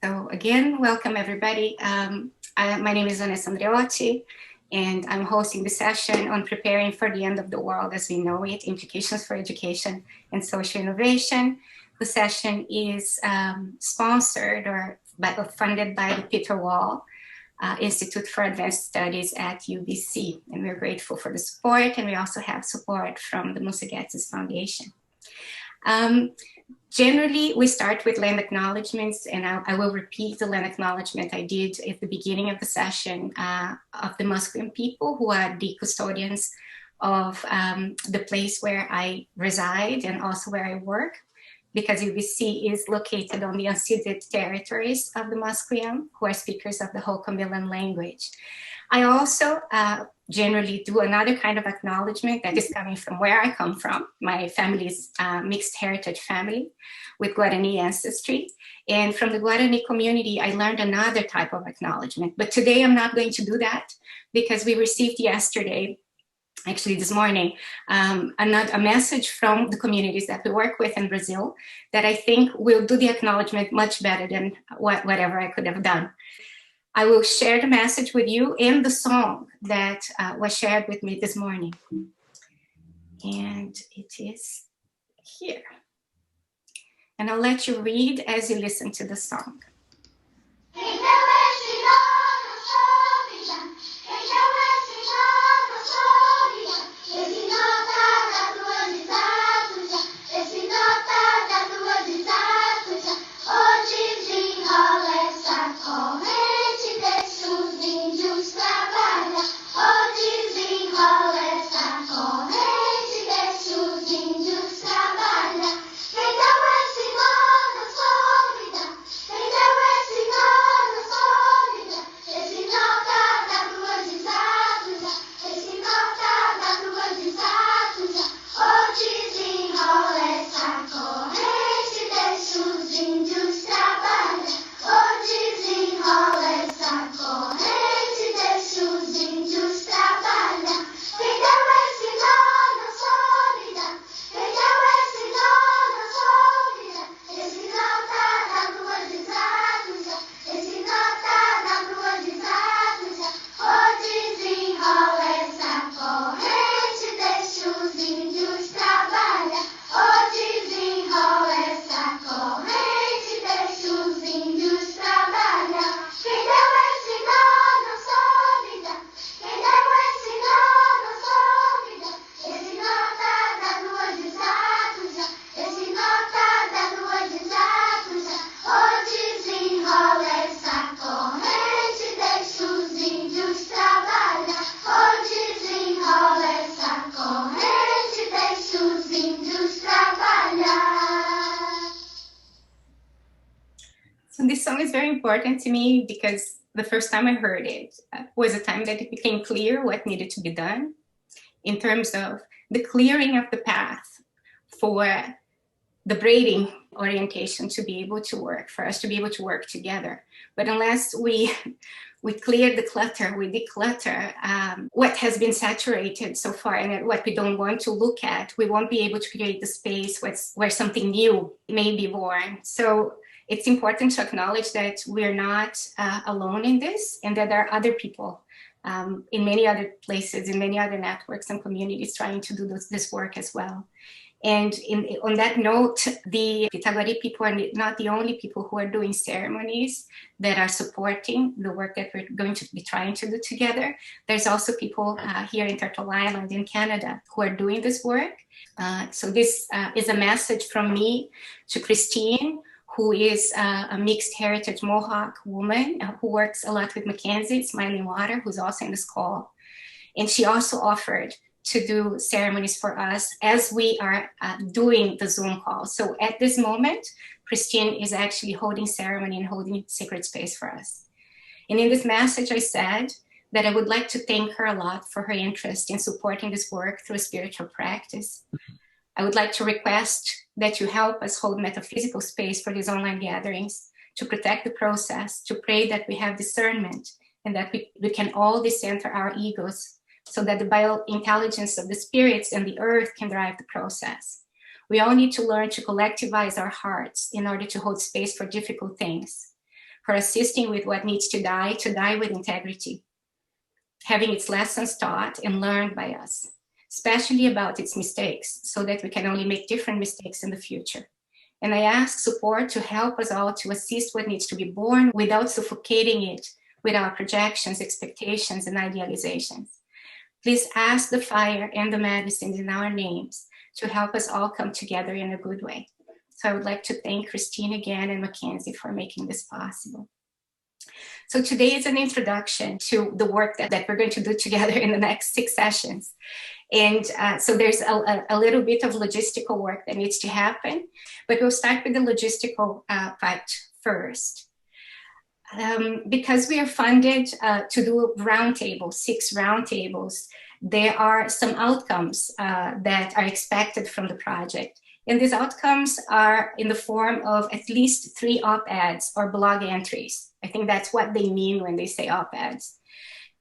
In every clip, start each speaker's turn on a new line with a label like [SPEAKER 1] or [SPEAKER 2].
[SPEAKER 1] So again, welcome everybody. My name is Vanessa Andreotti, and I'm hosting the session on preparing for the end of the world as we know it, implications for education and social innovation. The session is sponsored or funded by the Peter Wall Institute for Advanced Studies at UBC, and we're grateful for the support, and we also have support from the Musagetes Foundation. Generally, we start with land acknowledgements, and I will repeat the land acknowledgement I did at the beginning of the session of the Musqueam people, who are the custodians of the place where I reside and also where I work, because UBC is located on the unceded territories of the Musqueam, who are speakers of the Hokombilan language. I also generally do another kind of acknowledgement that is coming from where I come from. My family is mixed heritage family with Guarani ancestry. And from the Guarani community, I learned another type of acknowledgement. But today I'm not going to do that because we received yesterday, actually this morning, a message from the communities that we work with in Brazil that I think will do the acknowledgement much better than whatever I could have done. I will share the message with you and the song that was shared with me this morning. And it is here. And I'll let you read as you listen to the song. This song is very important to me because the first time I heard it was a time that it became clear what needed to be done in terms of the clearing of the path for the braiding orientation to be able to work, for us to be able to work together. But unless we clear the clutter, we declutter what has been saturated so far and what we don't want to look at, we won't be able to create the space where something new may be born. So it's important to acknowledge that we're not alone in this, and that there are other people in many other places, in many other networks and communities trying to do this work as well. And on that note, the Pitagori people are not the only people who are doing ceremonies that are supporting the work that we're going to be trying to do together. There's also people here in Turtle Island in Canada who are doing this work. So this is a message from me to Christine, who is a mixed heritage Mohawk woman who works a lot with Mackenzie, Smiling Water, who's also in this call. And she also offered to do ceremonies for us as we are doing the Zoom call. So at this moment, Christine is actually holding ceremony and holding sacred space for us. And in this message, I said that I would like to thank her a lot for her interest in supporting this work through a spiritual practice. I would like to request that you help us hold metaphysical space for these online gatherings, to protect the process, to pray that we have discernment, and that we can all decenter our egos so that the biointelligence of the spirits and the earth can drive the process. We all need to learn to collectivize our hearts in order to hold space for difficult things. for assisting with what needs to die with integrity, having its lessons taught and learned by us, especially about its mistakes, so that we can only make different mistakes in the future. And I ask support to help us all to assist what needs to be born without suffocating it with our projections, expectations, and idealizations. Please ask the fire and the medicines in our names to help us all come together in a good way. So I would like to thank Christine again and Mackenzie for making this possible. So today is an introduction to the work that we're going to do together in the next 6 sessions. And so there's a little bit of logistical work that needs to happen, but we'll start with the logistical part first. Because we are funded to do roundtables, 6 roundtables, there are some outcomes that are expected from the project. And these outcomes are in the form of at least 3 op-eds or blog entries. I think that's what they mean when they say op-eds,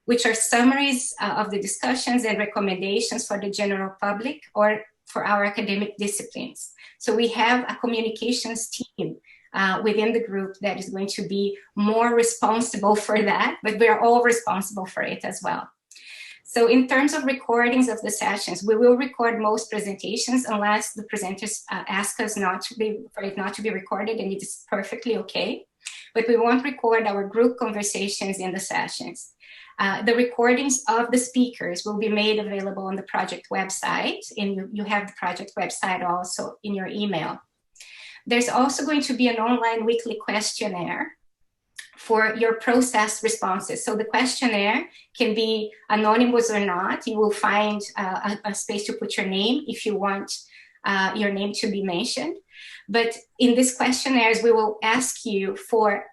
[SPEAKER 1] which are summaries of the discussions and recommendations for the general public or for our academic disciplines. So we have a communications team within the group that is going to be more responsible for that, but we're all responsible for it as well. So in terms of recordings of the sessions, we will record most presentations unless the presenters ask us for it not to be recorded, and it is perfectly okay. But we won't record our group conversations in the sessions. The recordings of the speakers will be made available on the project website, and you have the project website also in your email. There's also going to be an online weekly questionnaire for your processed responses. So the questionnaire can be anonymous or not. You will find a space to put your name if you want your name to be mentioned. But in these questionnaires, we will ask you for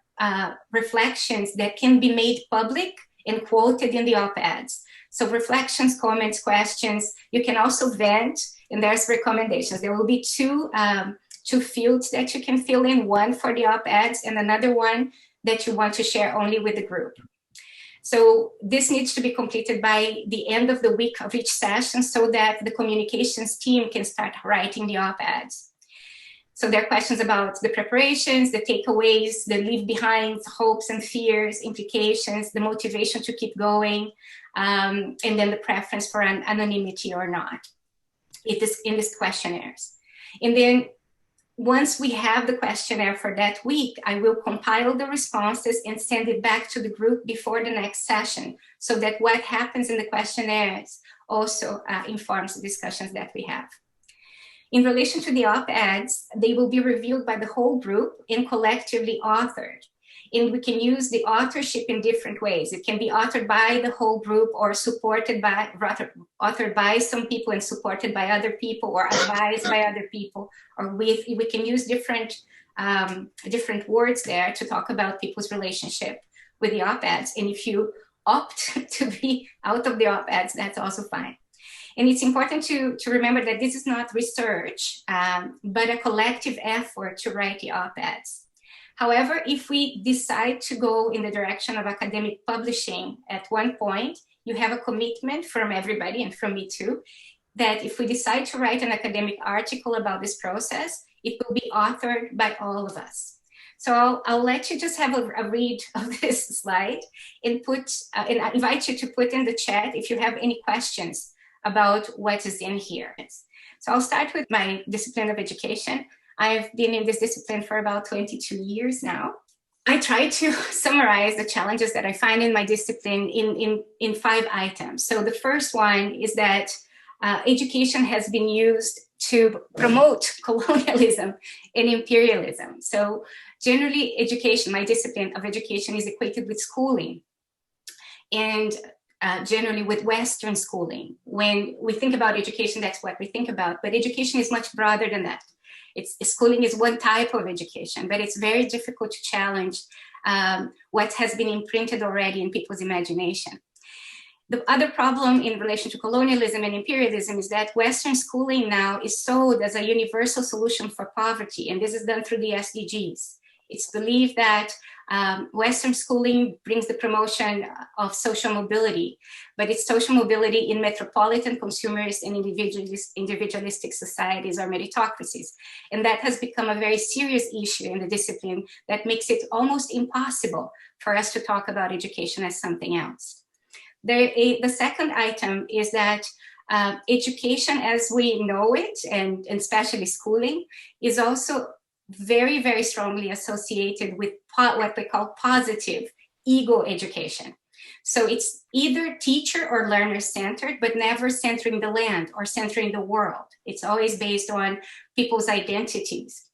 [SPEAKER 1] reflections that can be made public and quoted in the op-eds. So reflections, comments, questions. You can also vent, and there's recommendations. There will be two fields that you can fill in, one for the op-eds and another one that you want to share only with the group. So this needs to be completed by the end of the week of each session so that the communications team can start writing the op-eds. So there are questions about the preparations, the takeaways, the leave behinds, hopes and fears, implications, the motivation to keep going, and then the preference for an anonymity or not. It is in these questionnaires. And then once we have the questionnaire for that week, I will compile the responses and send it back to the group before the next session, so that what happens in the questionnaires also informs the discussions that we have. In relation to the op-eds, they will be reviewed by the whole group and collectively authored. And we can use the authorship in different ways. It can be authored by the whole group or supported by, rather, authored by some people and supported by other people or advised by other people. Or we can use different words there to talk about people's relationship with the op-eds. And if you opt to be out of the op-eds, that's also fine. And it's important to remember that this is not research, but a collective effort to write the op-eds. However, if we decide to go in the direction of academic publishing at one point, you have a commitment from everybody and from me too, that if we decide to write an academic article about this process, it will be authored by all of us. So I'll let you just have a read of this slide and and I invite you to put in the chat if you have any questions about what is in here. So I'll start with my discipline of education. I've been in this discipline for about 22 years now. I try to summarize the challenges that I find in my discipline in 5 items. So the first one is that education has been used to promote colonialism and imperialism. So generally education, my discipline of education, is equated with schooling and generally with Western schooling. When we think about education, that's what we think about, but education is much broader than that. Schooling is one type of education, but it's very difficult to challenge what has been imprinted already in people's imagination. The other problem in relation to colonialism and imperialism is that Western schooling now is sold as a universal solution for poverty, and this is done through the SDGs. It's believed that Western schooling brings the promotion of social mobility, but it's social mobility in metropolitan, consumerist, and individualistic societies or meritocracies. And that has become a very serious issue in the discipline that makes it almost impossible for us to talk about education as something else. The second item is that education as we know it, and especially schooling, is also very, very strongly associated with what we call positive ego education. So it's either teacher or learner centered, but never centering the land or centering the world. It's always based on people's identities.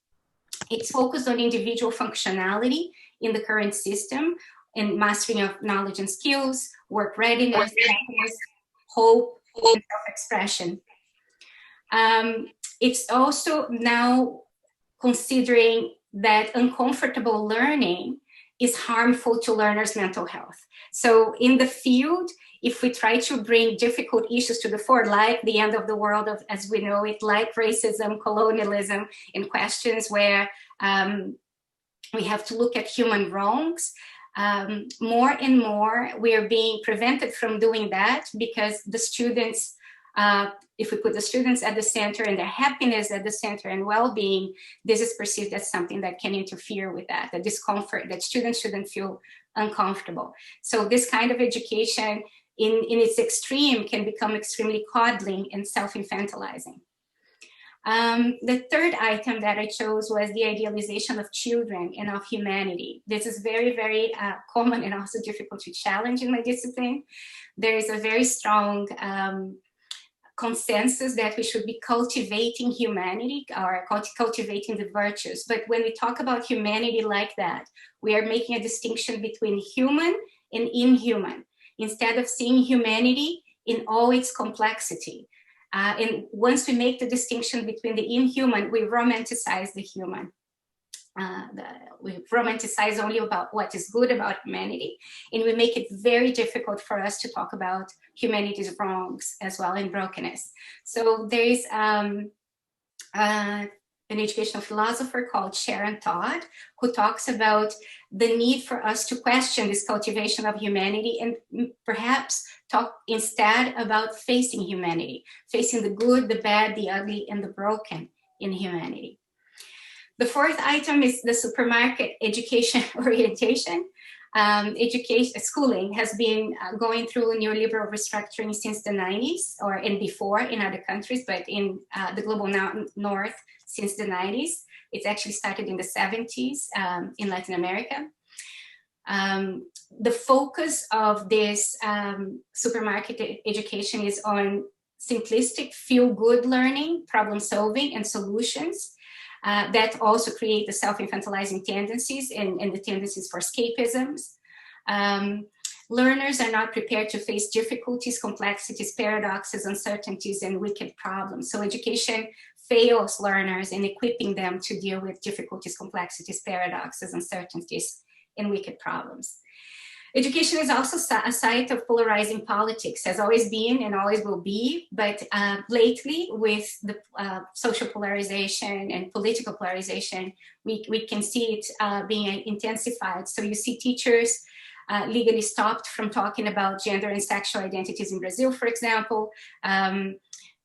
[SPEAKER 1] It's focused on individual functionality in the current system and mastering of knowledge and skills, work readiness, hope, and self-expression. It's also now considering that uncomfortable learning is harmful to learners' mental health. So in the field, if we try to bring difficult issues to the fore, like the end of the world as we know it, like racism, colonialism, and questions where we have to look at human wrongs, more and more we are being prevented from doing that because the students, if we put the students at the center and their happiness at the center and well-being, this is perceived as something that can interfere with that, the discomfort, that students shouldn't feel uncomfortable. So this kind of education in its extreme can become extremely coddling and self-infantilizing. The third item that I chose was the idealization of children and of humanity. This is very, very common and also difficult to challenge in my discipline. There is a very strong consensus that we should be cultivating humanity or cultivating the virtues. But when we talk about humanity like that, we are making a distinction between human and inhuman, instead of seeing humanity in all its complexity. And once we make the distinction between the inhuman, we romanticize the human. We romanticize only about what is good about humanity, and we make it very difficult for us to talk about humanity's wrongs as well and brokenness. So there is an educational philosopher called Sharon Todd, who talks about the need for us to question this cultivation of humanity and perhaps talk instead about facing humanity, facing the good, the bad, the ugly, and the broken in humanity. The fourth item is the supermarket education orientation. Schooling has been going through neoliberal restructuring since the 90s, and before in other countries, but in the global north since the 90s. It's actually started in the 70s in Latin America. The focus of this supermarket education is on simplistic, feel-good learning, problem solving, and solutions. That also create the self-infantilizing tendencies and the tendencies for escapisms. Learners are not prepared to face difficulties, complexities, paradoxes, uncertainties, and wicked problems. So education fails learners in equipping them to deal with difficulties, complexities, paradoxes, uncertainties, and wicked problems. Education is also a site of polarizing politics, has always been and always will be, but lately with the social polarization and political polarization, we can see it being intensified. So you see teachers legally stopped from talking about gender and sexual identities in Brazil, for example.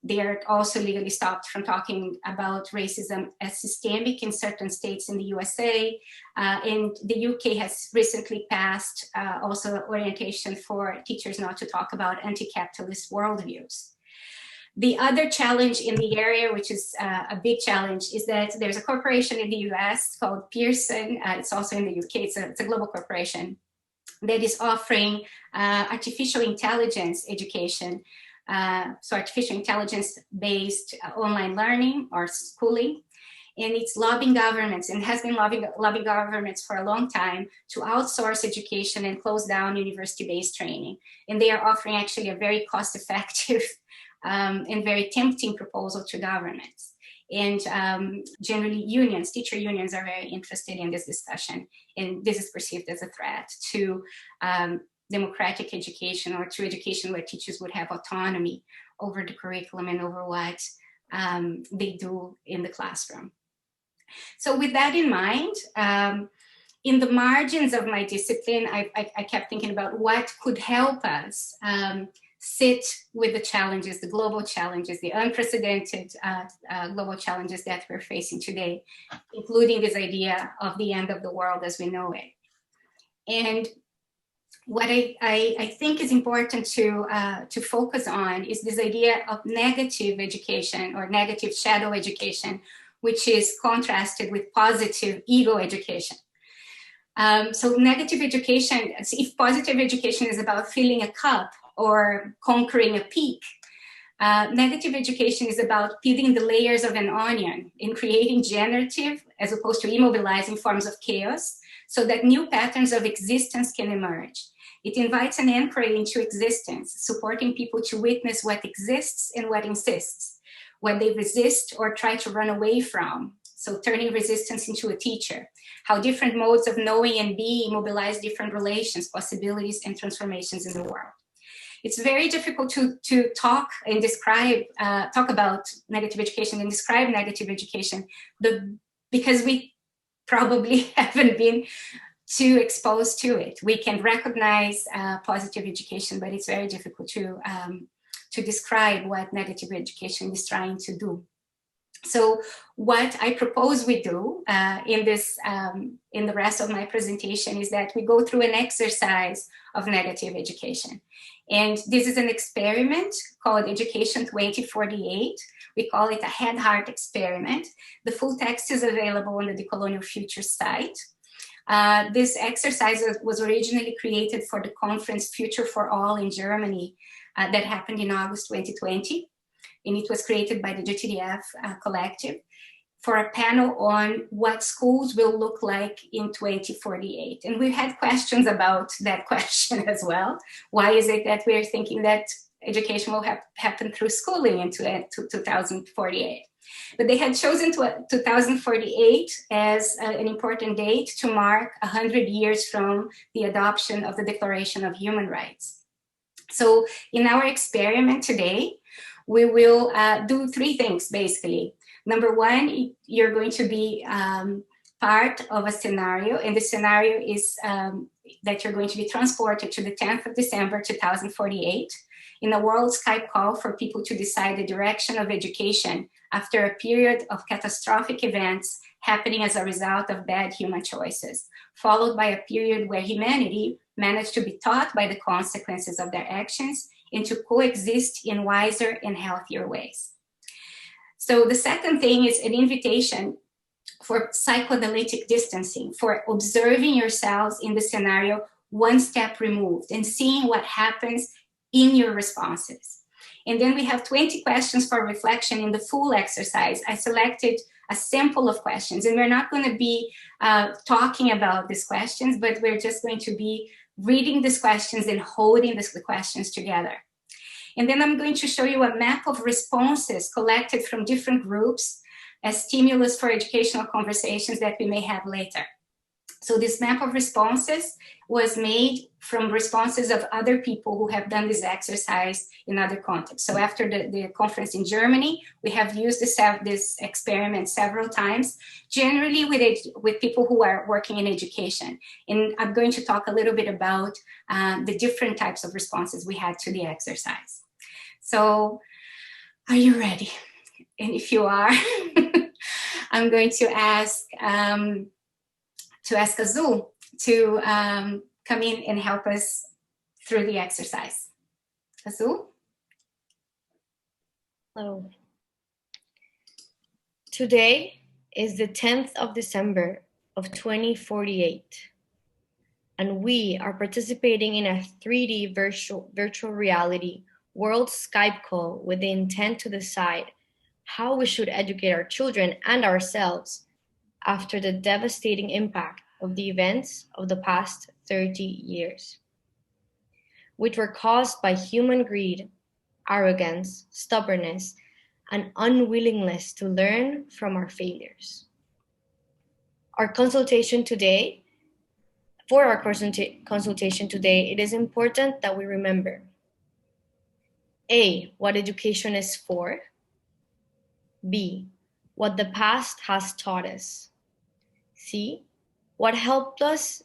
[SPEAKER 1] They are also legally stopped from talking about racism as systemic in certain states in the USA. And the UK has recently passed also orientation for teachers not to talk about anti-capitalist worldviews. The other challenge in the area, which is a big challenge, is that there's a corporation in the US called Pearson. It's also in the UK. It's a global corporation that is offering artificial intelligence education. So artificial intelligence-based online learning or schooling. And it's lobbying governments and has been lobbying governments for a long time to outsource education and close down university-based training. And they are offering actually a very cost-effective and very tempting proposal to governments. And generally unions, teacher unions are very interested in this discussion. And this is perceived as a threat to democratic education or to education where teachers would have autonomy over the curriculum and over what they do in the classroom. So with that in mind, in the margins of my discipline, I kept thinking about what could help us sit with the challenges, the global challenges, the unprecedented global challenges that we're facing today, including this idea of the end of the world as we know it. And what I think is important to focus on is this idea of negative education or negative shadow education, which is contrasted with positive ego education. So negative education, if positive education is about filling a cup or conquering a peak, negative education is about peeling the layers of an onion and creating generative, as opposed to immobilizing forms of chaos, so that new patterns of existence can emerge. It invites an inquiry into existence, supporting people to witness what exists and what insists, what they resist or try to run away from. So turning resistance into a teacher, how different modes of knowing and being mobilize different relations, possibilities, and transformations in the world. It's very difficult to talk and describe, talk about negative education and describe negative education because we probably haven't been too exposed to it. We can recognize positive education, but it's very difficult to describe what negative education is trying to do. So what I propose we do in the rest of my presentation is that we go through an exercise of negative education. And this is an experiment called Education 2048. We call it a head-heart experiment. The full text is available on the Decolonial Future site. This exercise was originally created for the conference Future for All in Germany that happened in August 2020. And it was created by the GTDF collective for a panel on what schools will look like in 2048. And we had questions about that question as well. Why is it that we're thinking that education will happen through schooling in 2048? But they had chosen 2048 as an important date to mark 100 years from the adoption of the Declaration of Human Rights. So in our experiment today, we will do three things, basically. Number one, you're going to be part of a scenario, and the scenario is that you're going to be transported to the 10th of December, 2048, in a world Skype call for people to decide the direction of education after a period of catastrophic events happening as a result of bad human choices, followed by a period where humanity managed to be taught by the consequences of their actions and to coexist in wiser and healthier ways. So the second thing is an invitation for psychoanalytic distancing, for observing yourselves in the scenario one step removed and seeing what happens in your responses. And then we have 20 questions for reflection in the full exercise. I selected a sample of questions, and we're not going to be talking about these questions, but we're just going to be reading these questions and holding the questions together. And then I'm going to show you a map of responses collected from different groups as stimulus for educational conversations that we may have later. So this map of responses was made from responses of other people who have done this exercise in other contexts. So after the conference in Germany, we have used this experiment several times, generally with people who are working in education. And I'm going to talk a little bit about the different types of responses we had to the exercise. So are you ready? And if you are, I'm going to ask Azul to come in and help us through the exercise. Azul?
[SPEAKER 2] Hello. Today is the 10th of December of 2048, and we are participating in a 3D virtual reality world Skype call with the intent to decide how we should educate our children and ourselves after the devastating impact of the events of the past 30 years, which were caused by human greed, arrogance, stubbornness, and unwillingness to learn from our failures. For our consultation today, it is important that we remember A, what education is for, B, what the past has taught us, C, What helped us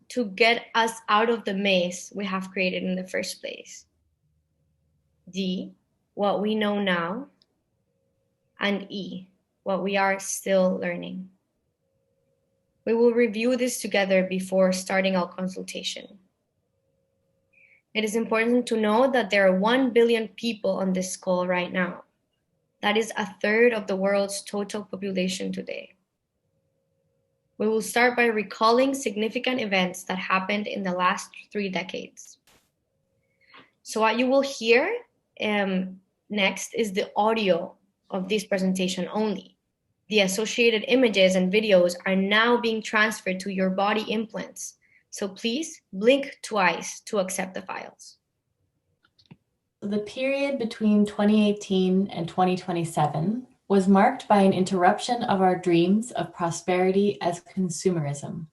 [SPEAKER 2] to get us out of the maze we have created in the first place? D, what we know now, and E, what we are still learning. We will review this together before starting our consultation. It is important to know that there are 1 billion people on this call right now. That is a third of the world's total population today. We will start by recalling significant events that happened in the last 3 decades. So what you will hear next is the audio of this presentation only. The associated images and videos are now being transferred to your body implants. So please blink twice to accept the files.
[SPEAKER 3] The period between 2018 and 2027 was marked by an interruption of our dreams of prosperity as consumerism.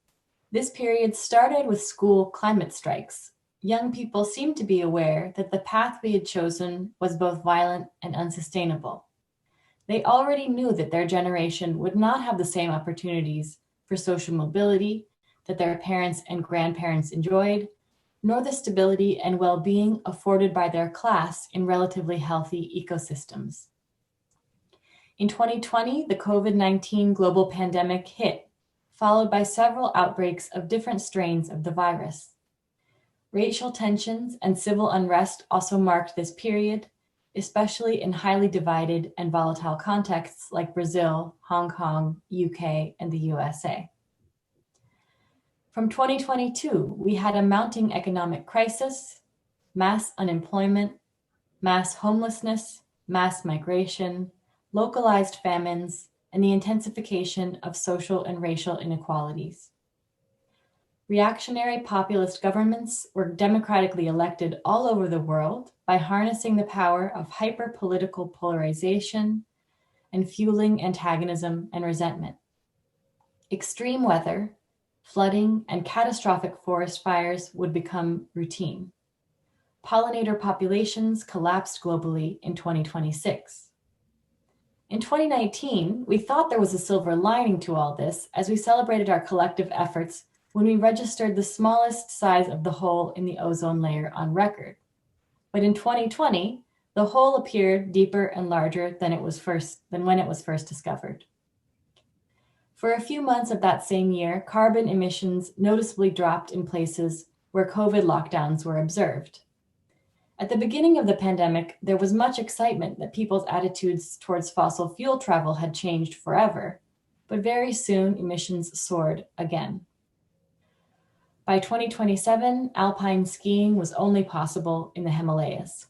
[SPEAKER 3] This period started with school climate strikes. Young people seemed to be aware that the path we had chosen was both violent and unsustainable. They already knew that their generation would not have the same opportunities for social mobility that their parents and grandparents enjoyed, nor the stability and well-being afforded by their class in relatively healthy ecosystems. In 2020, the COVID-19 global pandemic hit, followed by several outbreaks of different strains of the virus. Racial tensions and civil unrest also marked this period, especially in highly divided and volatile contexts like Brazil, Hong Kong, UK, and the USA. From 2022, we had a mounting economic crisis, mass unemployment, mass homelessness, mass migration, localized famines, and the intensification of social and racial inequalities. Reactionary populist governments were democratically elected all over the world by harnessing the power of hyper-political polarization and fueling antagonism and resentment. Extreme weather, flooding, and catastrophic forest fires would become routine. Pollinator populations collapsed globally in 2026. In 2019, we thought there was a silver lining to all this as we celebrated our collective efforts when we registered the smallest size of the hole in the ozone layer on record. But in 2020, the hole appeared deeper and larger than when it was first discovered. For a few months of that same year, carbon emissions noticeably dropped in places where COVID lockdowns were observed. At the beginning of the pandemic, there was much excitement that people's attitudes towards fossil fuel travel had changed forever, but very soon emissions soared again. By 2027, alpine skiing was only possible in the Himalayas.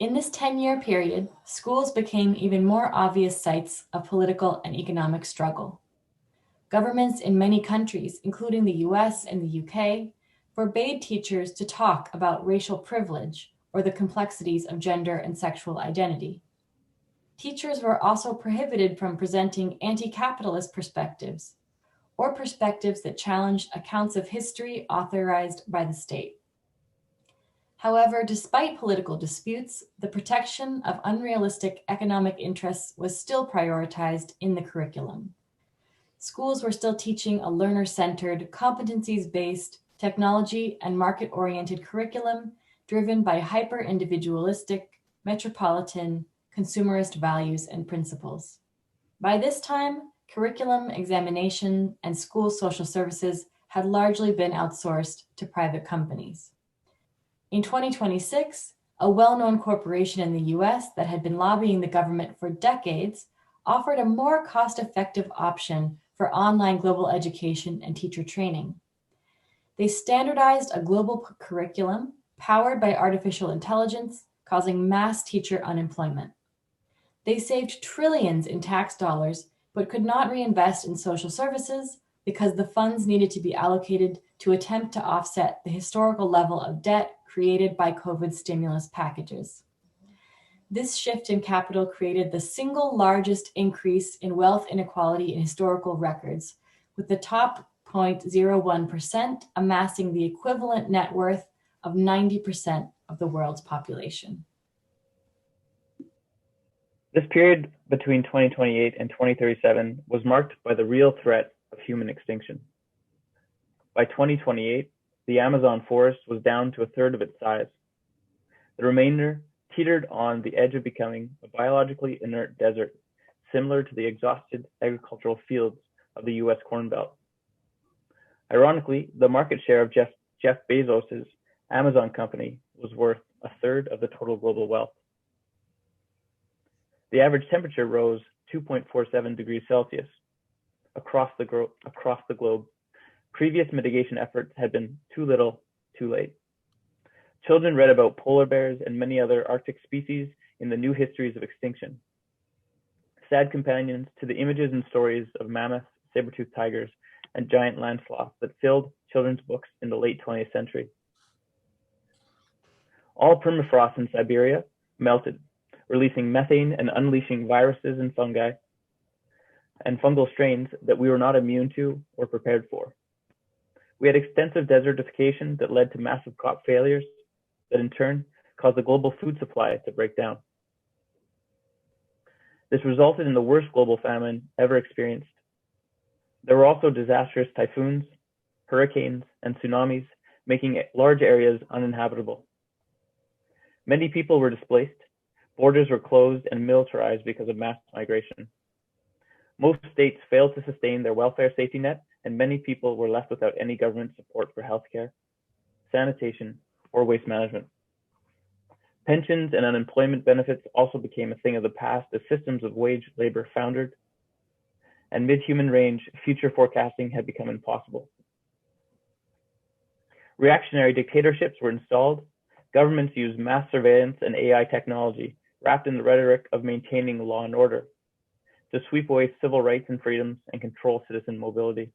[SPEAKER 3] In this 10-year period, schools became even more obvious sites of political and economic struggle. Governments in many countries, including the US and the UK, forbade teachers to talk about racial privilege or the complexities of gender and sexual identity. Teachers were also prohibited from presenting anti-capitalist perspectives or perspectives that challenged accounts of history authorized by the state. However, despite political disputes, the protection of unrealistic economic interests was still prioritized in the curriculum. Schools were still teaching a learner-centered, competencies-based, technology and market-oriented curriculum driven by hyper-individualistic, metropolitan, consumerist values and principles. By this time, curriculum, examination, and school social services had largely been outsourced to private companies. In 2026, a well-known corporation in the US that had been lobbying the government for decades offered a more cost-effective option for online global education and teacher training. They standardized a global curriculum powered by artificial intelligence, causing mass teacher unemployment. They saved trillions in tax dollars, but could not reinvest in social services because the funds needed to be allocated to attempt to offset the historical level of debt created by COVID stimulus packages. This shift in capital created the single largest increase in wealth inequality in historical records, with the top 0.01% amassing the equivalent net worth of 90% of the world's population.
[SPEAKER 4] This period between 2028 and 2037 was marked by the real threat of human extinction. By 2028, the Amazon forest was down to a third of its size. The remainder teetered on the edge of becoming a biologically inert desert, similar to the exhausted agricultural fields of the US Corn Belt. Ironically, the market share of Jeff Bezos' Amazon company was worth a third of the total global wealth. The average temperature rose 2.47 degrees Celsius across the globe. Previous mitigation efforts had been too little, too late. Children read about polar bears and many other Arctic species in the new histories of extinction, sad companions to the images and stories of mammoths, saber-toothed tigers, and giant land sloths that filled children's books in the late 20th century. All permafrost in Siberia melted, releasing methane and unleashing viruses and fungi and fungal strains that we were not immune to or prepared for. We had extensive desertification that led to massive crop failures that in turn caused the global food supply to break down. This resulted in the worst global famine ever experienced. There were also disastrous typhoons, hurricanes, and tsunamis, making large areas uninhabitable. Many people were displaced, borders were closed and militarized because of mass migration. Most states failed to sustain their welfare safety net, and many people were left without any government support for healthcare, sanitation, or waste management. Pensions and unemployment benefits also became a thing of the past as systems of wage labor foundered, and mid-human range future forecasting had become impossible. Reactionary dictatorships were installed. Governments used mass surveillance and AI technology, wrapped in the rhetoric of maintaining law and order, to sweep away civil rights and freedoms and control citizen mobility.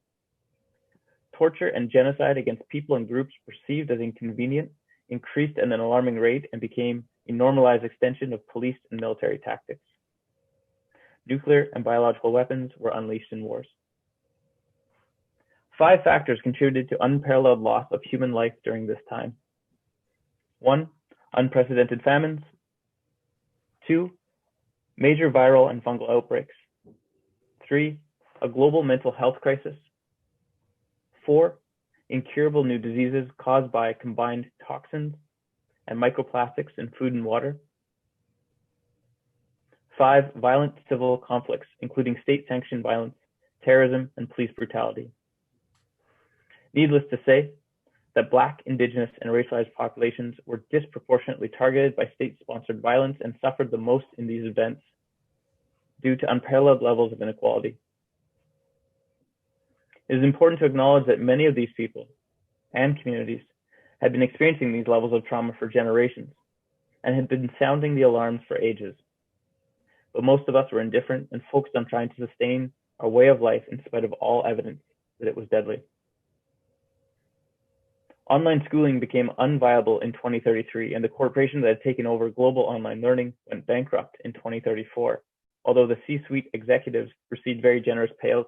[SPEAKER 4] Torture and genocide against people and groups perceived as inconvenient increased at an alarming rate and became a normalized extension of police and military tactics. Nuclear and biological weapons were unleashed in wars. 5 factors contributed to unparalleled loss of human life during this time. 1, unprecedented famines. 2, major viral and fungal outbreaks. 3, a global mental health crisis. 4, incurable new diseases caused by combined toxins and microplastics in food and water. 5, violent civil conflicts, including state-sanctioned violence, terrorism, and police brutality. Needless to say that Black, Indigenous, and racialized populations were disproportionately targeted by state-sponsored violence and suffered the most in these events due to unparalleled levels of inequality. It is important to acknowledge that many of these people and communities had been experiencing these levels of trauma for generations and had been sounding the alarms for ages. But most of us were indifferent and focused on trying to sustain our way of life in spite of all evidence that it was deadly. Online schooling became unviable in 2033, and the corporations that had taken over global online learning went bankrupt in 2034, although the C-suite executives received very generous payouts,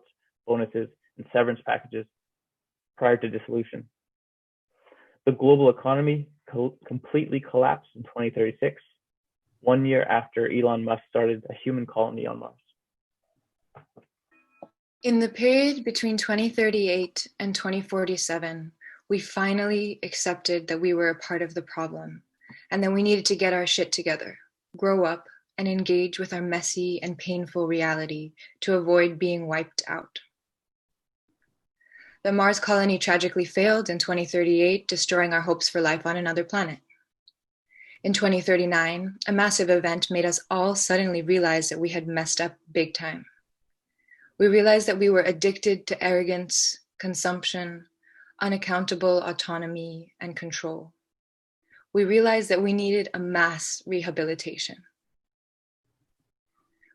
[SPEAKER 4] bonuses, and severance packages prior to dissolution. The global economy completely collapsed in 2036, 1 year after Elon Musk started a human colony on Mars.
[SPEAKER 5] In the period between 2038 and 2047, we finally accepted that we were a part of the problem and that we needed to get our shit together, grow up, and engage with our messy and painful reality to avoid being wiped out. The Mars colony tragically failed in 2038, destroying our hopes for life on another planet. In 2039, a massive event made us all suddenly realize that we had messed up big time. We realized that we were addicted to arrogance, consumption, unaccountable autonomy, and control. We realized that we needed a mass rehabilitation.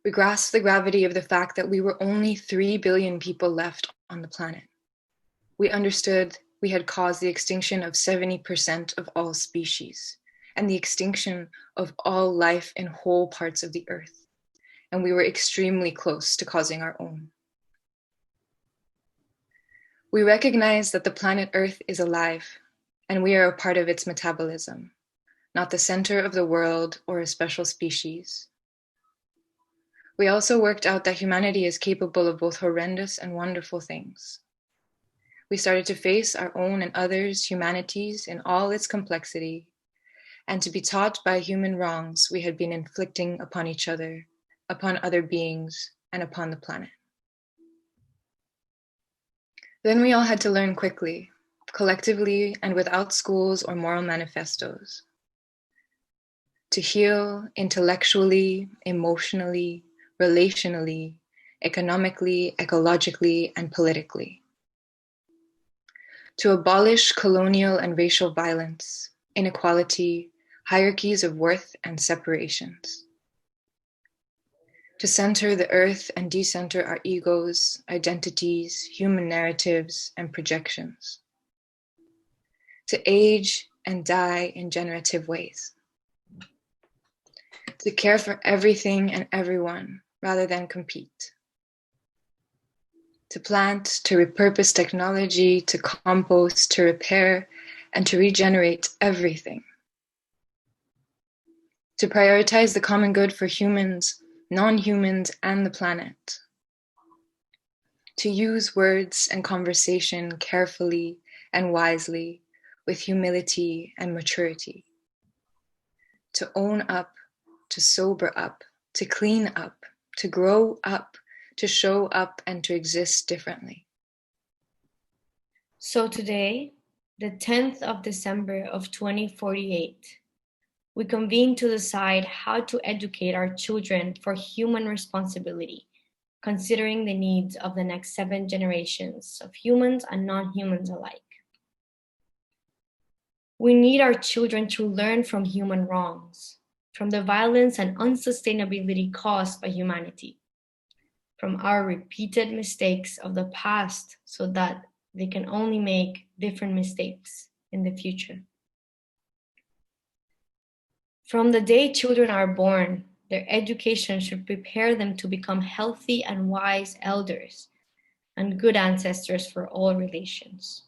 [SPEAKER 5] We grasped the gravity of the fact that we were only 3 billion people left on the planet. We understood we had caused the extinction of 70% of all species and the extinction of all life in whole parts of the earth, and we were extremely close to causing our own. We recognize that the planet Earth is alive, and we are a part of its metabolism, not the center of the world or a special species. We also worked out that humanity is capable of both horrendous and wonderful things. We started to face our own and others' humanities in all its complexity, and to be taught by human wrongs we had been inflicting upon each other, upon other beings, and upon the planet. Then we all had to learn quickly, collectively and without schools or moral manifestos, to heal intellectually, emotionally, relationally, economically, ecologically, and politically. To abolish colonial and racial violence, inequality, hierarchies of worth and separations. To center the earth and decenter our egos, identities, human narratives, and projections. To age and die in generative ways. To care for everything and everyone rather than compete. To plant, to repurpose technology, to compost, to repair, and to regenerate everything. To prioritize the common good for humans, non-humans, and the planet. To use words and conversation carefully and wisely, with humility and maturity. To own up, to sober up, to clean up, to grow up, to show up, and to exist differently.
[SPEAKER 2] So today, the 10th of December of 2048, we convene to decide how to educate our children for human responsibility, considering the needs of the next 7 generations of humans and non-humans alike. We need our children to learn from human wrongs, from the violence and unsustainability caused by humanity, from our repeated mistakes of the past so that they can only make different mistakes in the future. From the day children are born, their education should prepare them to become healthy and wise elders and good ancestors for all relations.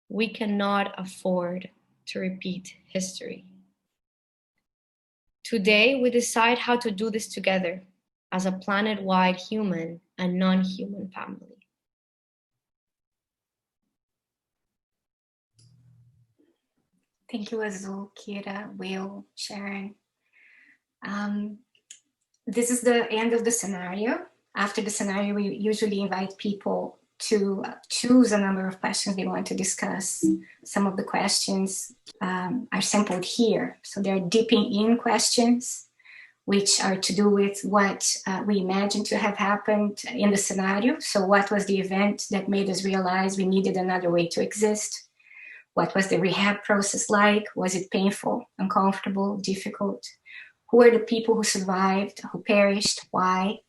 [SPEAKER 2] We cannot afford to repeat history. Today, we decide how to do this together as a planet-wide human and non-human family.
[SPEAKER 1] Thank you, Azul, Kira, Will, Sharon. This is the end of the scenario. After the scenario, we usually invite people to choose a number of questions they want to discuss. Some of the questions are sampled here. So they're dipping in questions, which are to do with what we imagine to have happened in the scenario. So what was the event that made us realize we needed another way to exist? What was the rehab process like? Was it painful, uncomfortable, difficult? Who are the people who survived, who perished, why?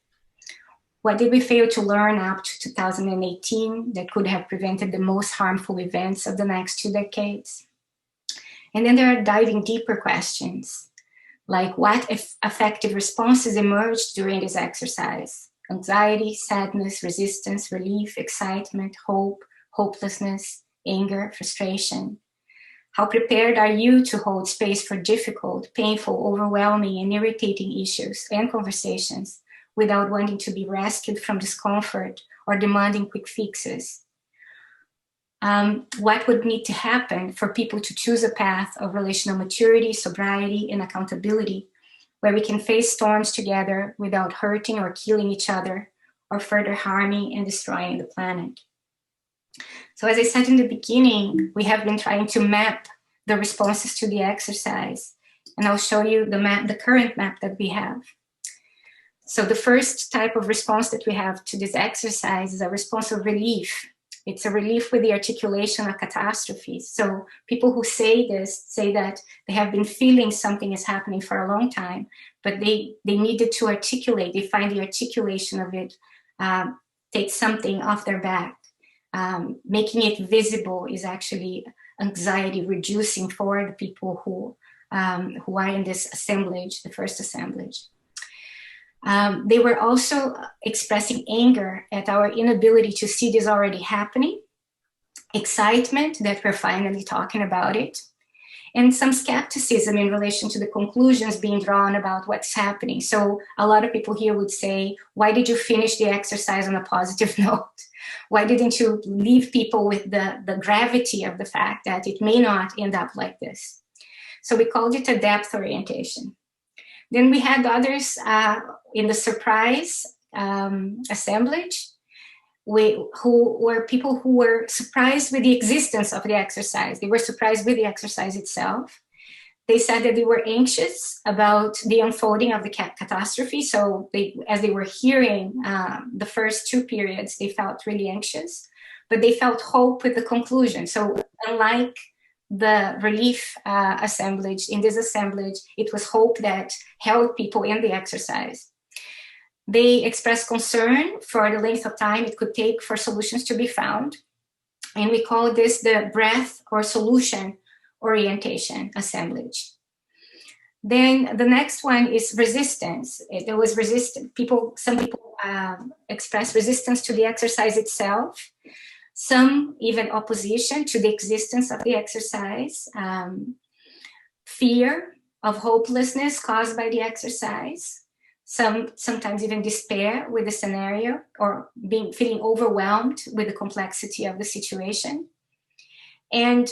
[SPEAKER 1] What did we fail to learn up to 2018 that could have prevented the most harmful events of the next 2 decades? And then there are diving deeper questions, like what effective responses emerged during this exercise? Anxiety, sadness, resistance, relief, excitement, hope, hopelessness, anger, frustration. How prepared are you to hold space for difficult, painful, overwhelming, and irritating issues and conversations without wanting to be rescued from discomfort or demanding quick fixes? What would need to happen for people to choose a path of relational maturity, sobriety, and accountability, where we can face storms together without hurting or killing each other or further harming and destroying the planet? So as I said in the beginning, we have been trying to map the responses to the exercise, and I'll show you the current map that we have. So the first type of response that we have to this exercise is a response of relief. It's a relief with the articulation of catastrophes. So people who say this say that they have been feeling something is happening for a long time, but they needed to articulate. They find the articulation of it takes something off their back. Making it visible is actually anxiety reducing for the people who are in this assemblage, the first assemblage. They were also expressing anger at our inability to see this already happening, excitement that we're finally talking about it, and some skepticism in relation to the conclusions being drawn about what's happening. So a lot of people here would say, why did you finish the exercise on a positive note? Why didn't you leave people with the gravity of the fact that it may not end up like this? So we called it a depth orientation. Then we had others in the surprise assemblage, who were people who were surprised with the existence of the exercise. They were surprised with the exercise itself. They said that they were anxious about the unfolding of the catastrophe. So as they were hearing the first two periods, they felt really anxious, but they felt hope with the conclusion. So unlike the relief assemblage, in this assemblage, it was hope that held people in the exercise. They expressed concern for the length of time it could take for solutions to be found. And we call this the breadth or solution orientation assemblage. Then the next one is resistance. There was resistance. Some people expressed resistance to the exercise itself. Some even opposition to the existence of the exercise. Fear of hopelessness caused by the exercise. Sometimes even despair with the scenario, or feeling overwhelmed with the complexity of the situation. And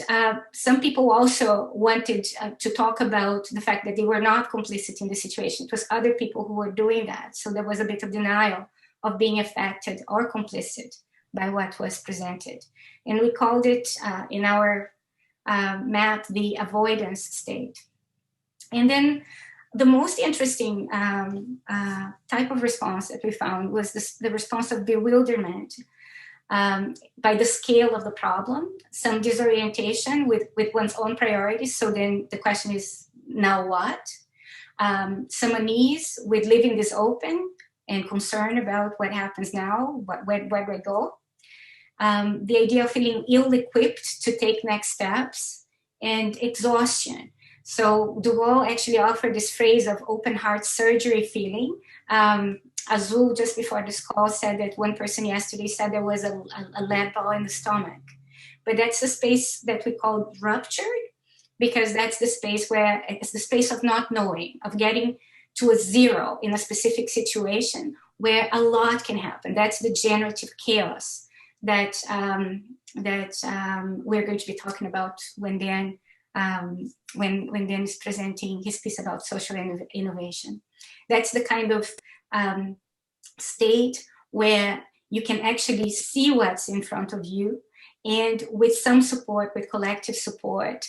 [SPEAKER 1] some people also wanted to talk about the fact that they were not complicit in the situation. It was other people who were doing that. So there was a bit of denial of being affected or complicit by what was presented. And we called it in our map the avoidance state. And then the most interesting type of response that we found was the response of bewilderment by the scale of the problem, some disorientation with one's own priorities. So then the question is, now what? Some unease with leaving this open and concern about what happens now, where do I go? The idea of feeling ill-equipped to take next steps, and exhaustion. So Duval actually offered this phrase of open heart surgery feeling. Azul, just before this call, said that one person yesterday said there was a lead ball in the stomach. But that's the space that we call ruptured, because that's the space where it's the space of not knowing, of getting to a zero in a specific situation where a lot can happen. That's the generative chaos that we're going to be talking about when Dan is presenting his piece about social innovation. That's the kind of state where you can actually see what's in front of you, and with some support, with collective support,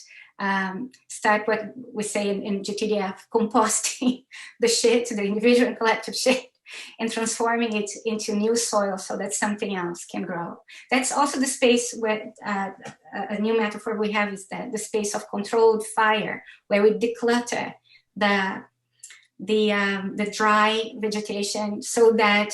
[SPEAKER 1] start what we say in GTDF, composting the shit, the individual and collective shit, and transforming it into new soil so that something else can grow. That's also the space where a new metaphor we have is that the space of controlled fire, where we declutter the dry vegetation so that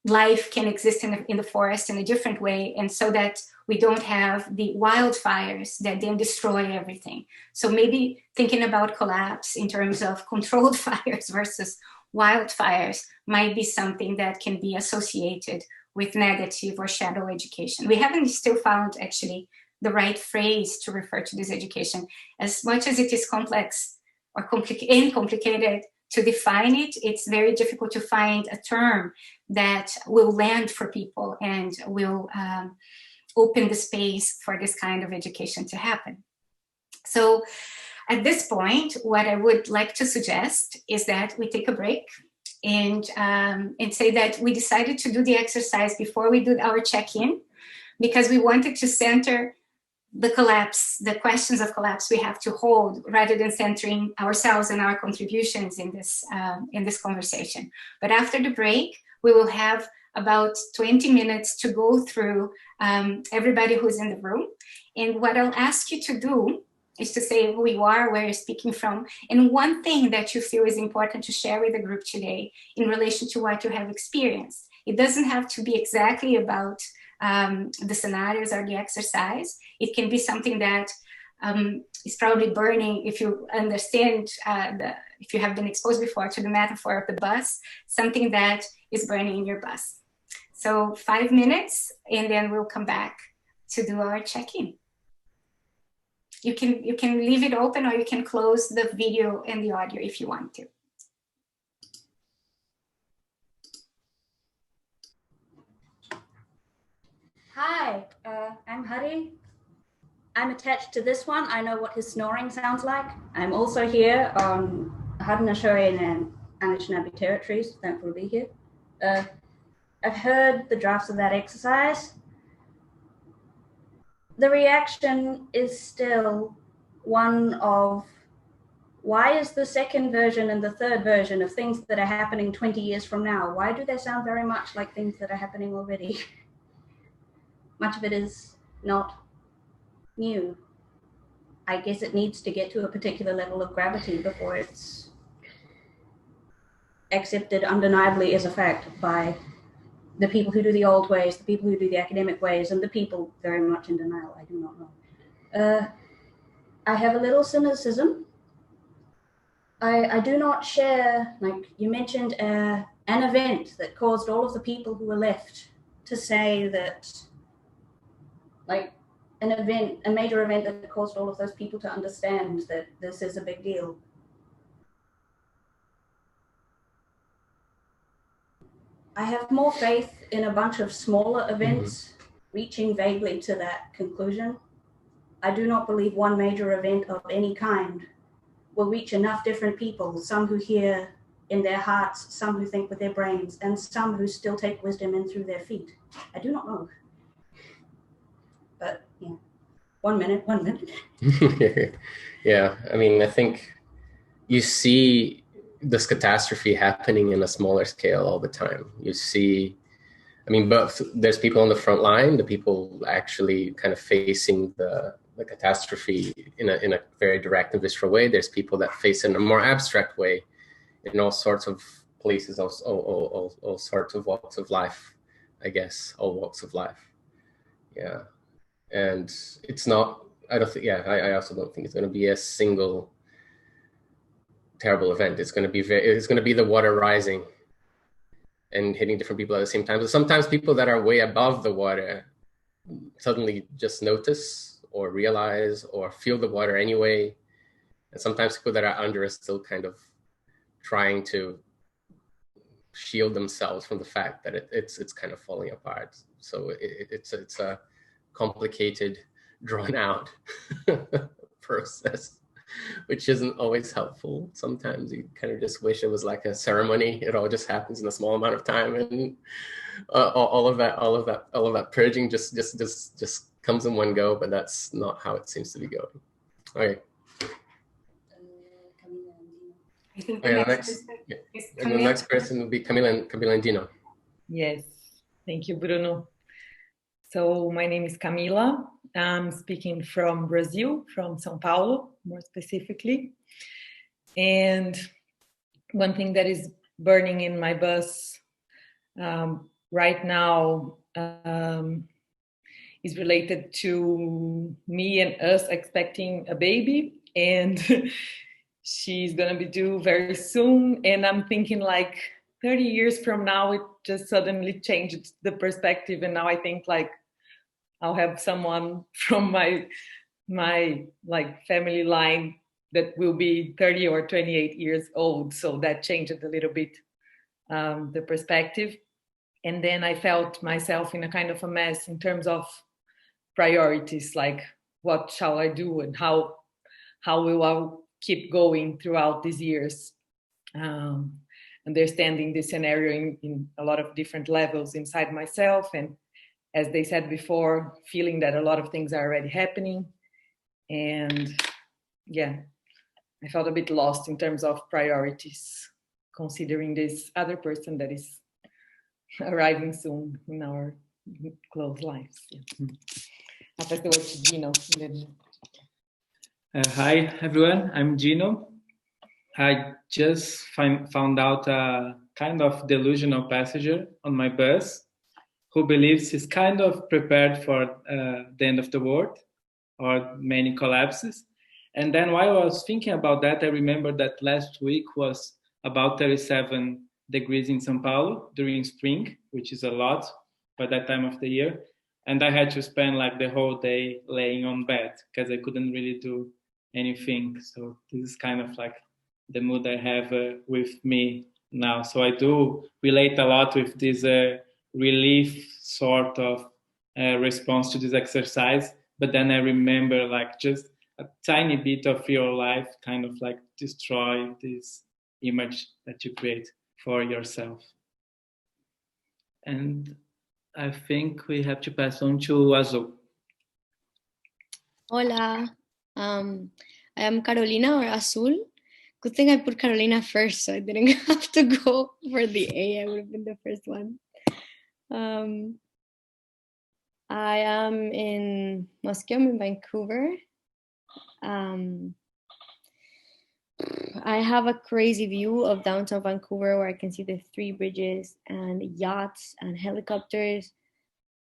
[SPEAKER 1] life can exist in the forest in a different way, and so that we don't have the wildfires that then destroy everything. So maybe thinking about collapse in terms of controlled fires versus wildfires might be something that can be associated with negative or shadow education. We haven't still found actually the right phrase to refer to this education. As much as it is complex or complicated to define it, it's very difficult to find a term that will land for people and will open the space for this kind of education to happen. So at this point, what I would like to suggest is that we take a break and say that we decided to do the exercise before we do our check-in, because we wanted to center the collapse, the questions of collapse we have to hold, rather than centering ourselves and our contributions in this conversation. But after the break, we will have about 20 minutes to go through everybody who's in the room. And what I'll ask you to do is to say who you are, where you're speaking from, and one thing that you feel is important to share with the group today in relation to what you have experienced. It doesn't have to be exactly about the scenarios or the exercise. It can be something that is probably burning, if you understand, if you have been exposed before to the metaphor of the bus, something that is burning in your bus. So 5 minutes, and then we'll come back to do our check-in. you can leave it open, or you can close the video and the audio if you want to.
[SPEAKER 6] Hi, I'm Hari. I'm attached to this one. I know what his snoring sounds like. I'm also here on Haudenosaunee and Anishinaabe territories. Thankful to be here. I've heard the drafts of that exercise. The reaction is still one of, why is the second version and the third version of things that are happening 20 years from now, why do they sound very much like things that are happening already? Much of it is not new. I guess it needs to get to a particular level of gravity before it's accepted undeniably as a fact by the people who do the old ways, the people who do the academic ways, and the people very much in denial. I do not know. I have a little cynicism. I do not share, like you mentioned, an event that caused all of the people who were left to say that, like, an event, a major event that caused all of those people to understand that this is a big deal. I have more faith in a bunch of smaller events reaching vaguely to that conclusion. I do not believe one major event of any kind will reach enough different people, some who hear in their hearts, some who think with their brains, and some who still take wisdom in through their feet. I do not know. But yeah, 1 minute.
[SPEAKER 7] Yeah, I mean, I think you see this catastrophe happening in a smaller scale all the time. You see, I mean, but there's people on the front line, the people actually kind of facing the catastrophe in a very direct and visceral way. There's people that face it in a more abstract way in all sorts of places, all sorts of walks of life, I guess, all walks of life. Yeah. And it's not, I don't think, I also don't think it's going to be a single terrible event. It's going to be the water rising and hitting different people at the same time. So sometimes people that are way above the water suddenly just notice or realize or feel the water anyway. And sometimes people that are under are still kind of trying to shield themselves from the fact that it's kind of falling apart. So it's a complicated, drawn out process, which isn't always helpful. Sometimes you kind of just wish it was like a ceremony. It all just happens in a small amount of time, and all of that purging just comes in one go. But that's not how it seems to be going. Okay.
[SPEAKER 1] I think
[SPEAKER 7] the next person will be Camila and Dino.
[SPEAKER 8] Yes, thank you, Bruno. So my name is Camila. I'm speaking from Brazil, from São Paulo, more specifically. And one thing that is burning in my bus right now is related to me and us expecting a baby, and she's gonna be due very soon. And I'm thinking, like, 30 years from now, it just suddenly changed the perspective. And now I think, like, I'll have someone from my like family line that will be 30 or 28 years old. So that changed a little bit the perspective. And then I felt myself in a kind of a mess in terms of priorities, like what shall I do and how will I keep going throughout these years, understanding the scenario in a lot of different levels inside myself. And as they said before, feeling that a lot of things are already happening. And yeah, I felt a bit lost in terms of priorities, considering this other person that is arriving soon in our close lives. Yeah. I'll pass the word to Gino.
[SPEAKER 9] Hi, everyone. I'm Gino. I just found out a kind of delusional passenger on my bus who believes he's kind of prepared for the end of the world or many collapses. And then while I was thinking about that, I remember that last week was about 37 degrees in São Paulo during spring, which is a lot for that time of the year. And I had to spend like the whole day laying on bed because I couldn't really do anything. So this is kind of like the mood I have with me now. So I do relate a lot with this relief sort of response to this exercise. But then I remember like just a tiny bit of your life kind of like destroy this image that you create for yourself. And I think we have to pass on to Azul.
[SPEAKER 2] Hola, I am Carolina or Azul. Good thing I put Carolina first, so I didn't have to go for the A. I would have been the first one. I am in Musqueam in Vancouver. I have a crazy view of downtown Vancouver where I can see the 3 bridges and yachts and helicopters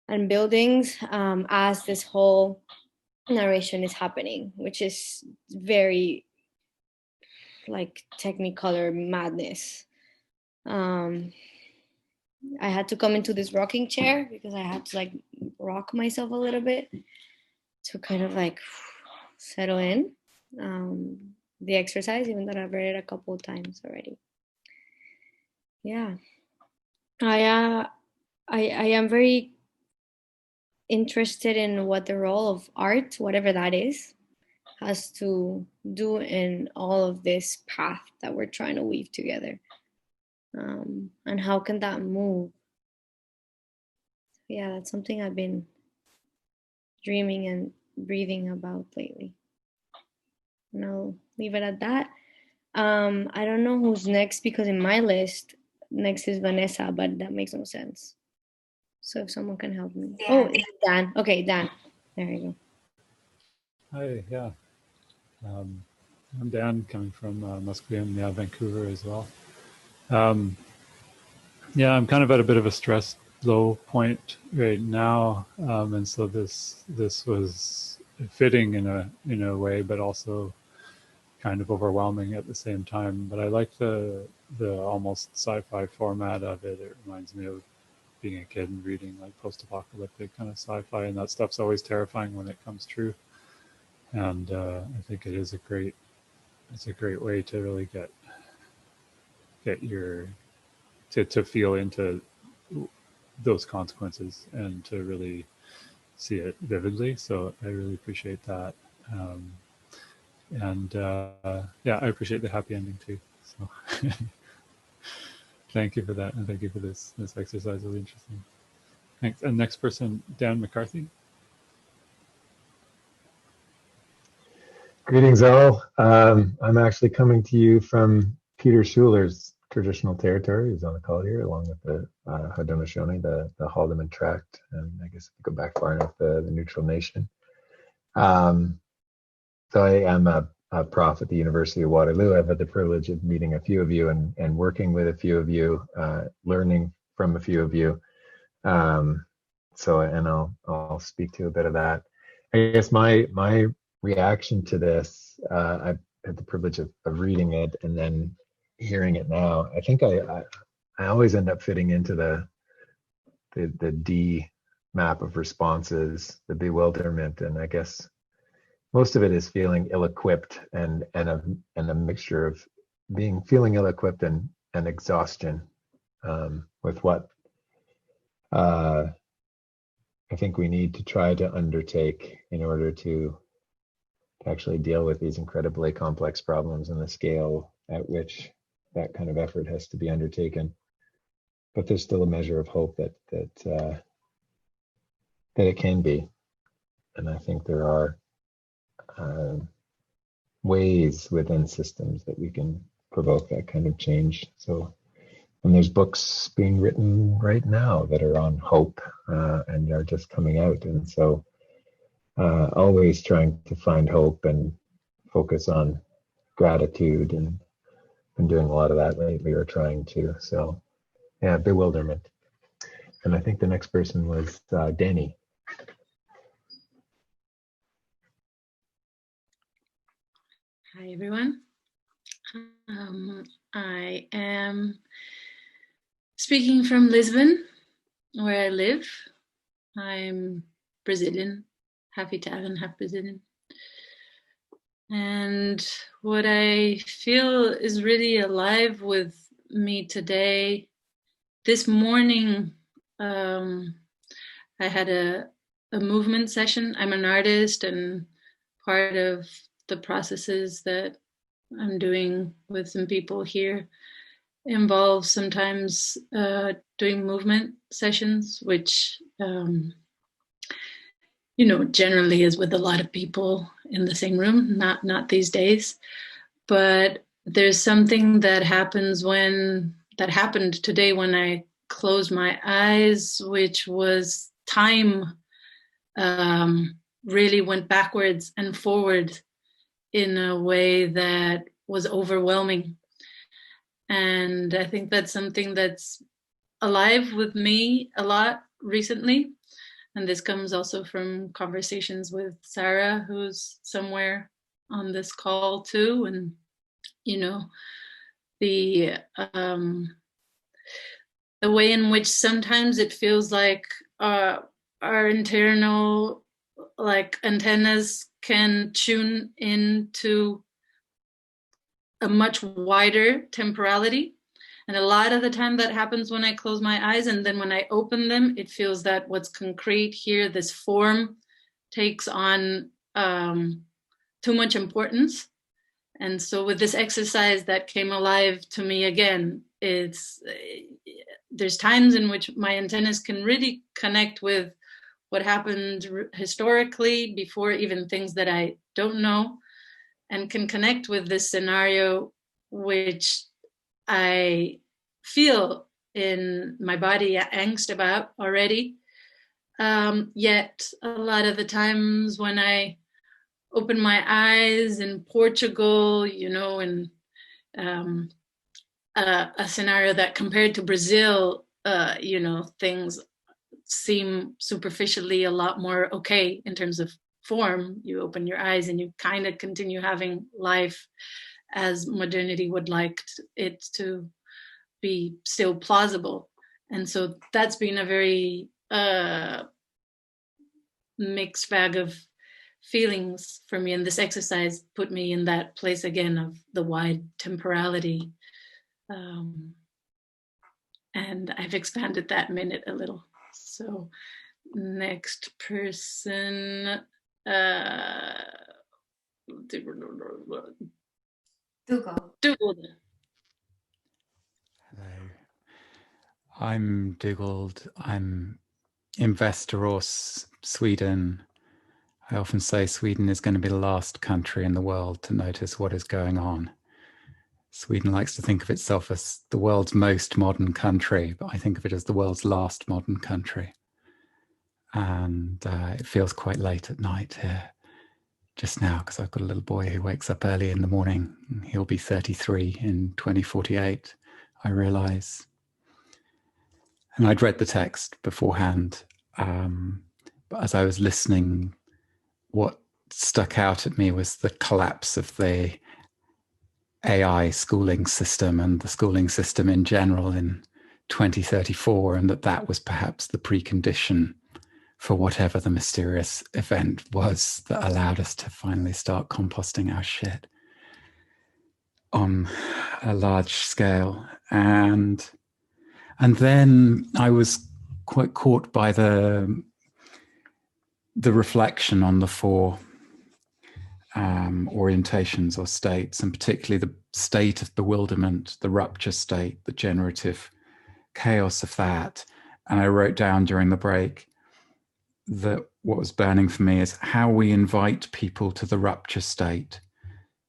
[SPEAKER 2] and buildings as this whole narration is happening, which is very like Technicolor madness. I had to come into this rocking chair because I had to like rock myself a little bit to kind of like settle in the exercise, even though I've read it a couple of times already. Yeah, I am very interested in what the role of art, whatever that is, has to do in all of this path that we're trying to weave together. And how can that move? Yeah, that's something I've been dreaming and breathing about lately. And I'll leave it at that. I don't know who's next because in my list, next is Vanessa, but that makes no sense. So if someone can help me. Dan. Oh, it's Dan. Okay, Dan. There you go.
[SPEAKER 10] Hi, yeah. I'm Dan, coming from Musqueam, yeah, Vancouver as well. Yeah, I'm kind of at a bit of a stress low point right now, and so this was fitting in a way, but also kind of overwhelming at the same time. But I like the almost sci-fi format of it. It reminds me of being a kid and reading like post-apocalyptic kind of sci-fi, and that stuff's always terrifying when it comes true. And I think it is it's a great way to really get your to feel into those consequences and to really see it vividly. So I really appreciate that. Yeah, I appreciate the happy ending too. So thank you for that, and thank you for this exercise. Really interesting. Thanks. And next person, Dan Mccarthy.
[SPEAKER 11] Greetings all. I'm actually coming to you from Peter Schuler's traditional territory. He's on the call here, along with the Haudenosaunee, the Haldeman Tract, and I guess if we go back far enough, the Neutral Nation. So I am a prof at the University of Waterloo. I've had the privilege of meeting a few of you and working with a few of you, learning from a few of you. I'll speak to a bit of that. I guess my reaction to this, I've had the privilege of reading it and then hearing it now. I think I always end up fitting into the D map of responses, the bewilderment, and I guess most of it is feeling ill-equipped and a mixture of feeling ill-equipped and exhaustion with what I think we need to try to undertake in order to actually deal with these incredibly complex problems and the scale at which that kind of effort has to be undertaken. But there's still a measure of hope that it can be, and I think there are ways within systems that we can provoke that kind of change. So, and there's books being written right now that are on hope and are just coming out, and so always trying to find hope and focus on gratitude, and been doing a lot of that lately, or trying to. So yeah, bewilderment. And I think the next person was Danny.
[SPEAKER 12] Hi everyone. I am speaking from Lisbon, where I live. I'm Brazilian, half Italian, half Brazilian. And what I feel is really alive with me today, this morning, I had a movement session. I'm an artist, and part of the processes that I'm doing with some people here involves sometimes doing movement sessions, which generally is with a lot of people in the same room, not these days. But there's something that happened today when I closed my eyes, which was time really went backwards and forward in a way that was overwhelming. And I think that's something that's alive with me a lot recently. And this comes also from conversations with Sarah, who's somewhere on this call too. And, the way in which sometimes it feels like our internal antennas can tune into a much wider temporality. And a lot of the time that happens when I close my eyes, and then when I open them, it feels that what's concrete here, this form, takes on too much importance. And so with this exercise that came alive to me again, there's times in which my antennas can really connect with what happened historically before even things that I don't know, and can connect with this scenario, which I feel in my body angst about already. Yet a lot of the times when I open my eyes in Portugal, in a scenario that compared to Brazil, things seem superficially a lot more okay in terms of form. You open your eyes and you kind of continue having life as modernity would like it to be still plausible. And so that's been a very mixed bag of feelings for me. And this exercise put me in that place again of the wide temporality. And I've expanded that minute a little. So next person. Dougal.
[SPEAKER 10] Hello. I'm Dougal. I'm in Västerås, Sweden. I often say Sweden is going to be the last country in the world to notice what is going on. Sweden likes to think of itself as the world's most modern country, but I think of it as the world's last modern country. And it feels quite late at night here just now, because I've got a little boy who wakes up early in the morning. He'll be 33 in 2048, I realize. And I'd read the text beforehand, but as I was listening, what stuck out at me was the collapse of the AI schooling system and the schooling system in general in 2034, and that was perhaps the precondition for whatever the mysterious event was that allowed us to finally start composting our shit on a large scale. And then I was quite caught by the reflection on the four orientations or states, and particularly the state of bewilderment, the rupture state, the generative chaos of that. And I wrote down during the break that what was burning for me is how we invite people to the rupture state,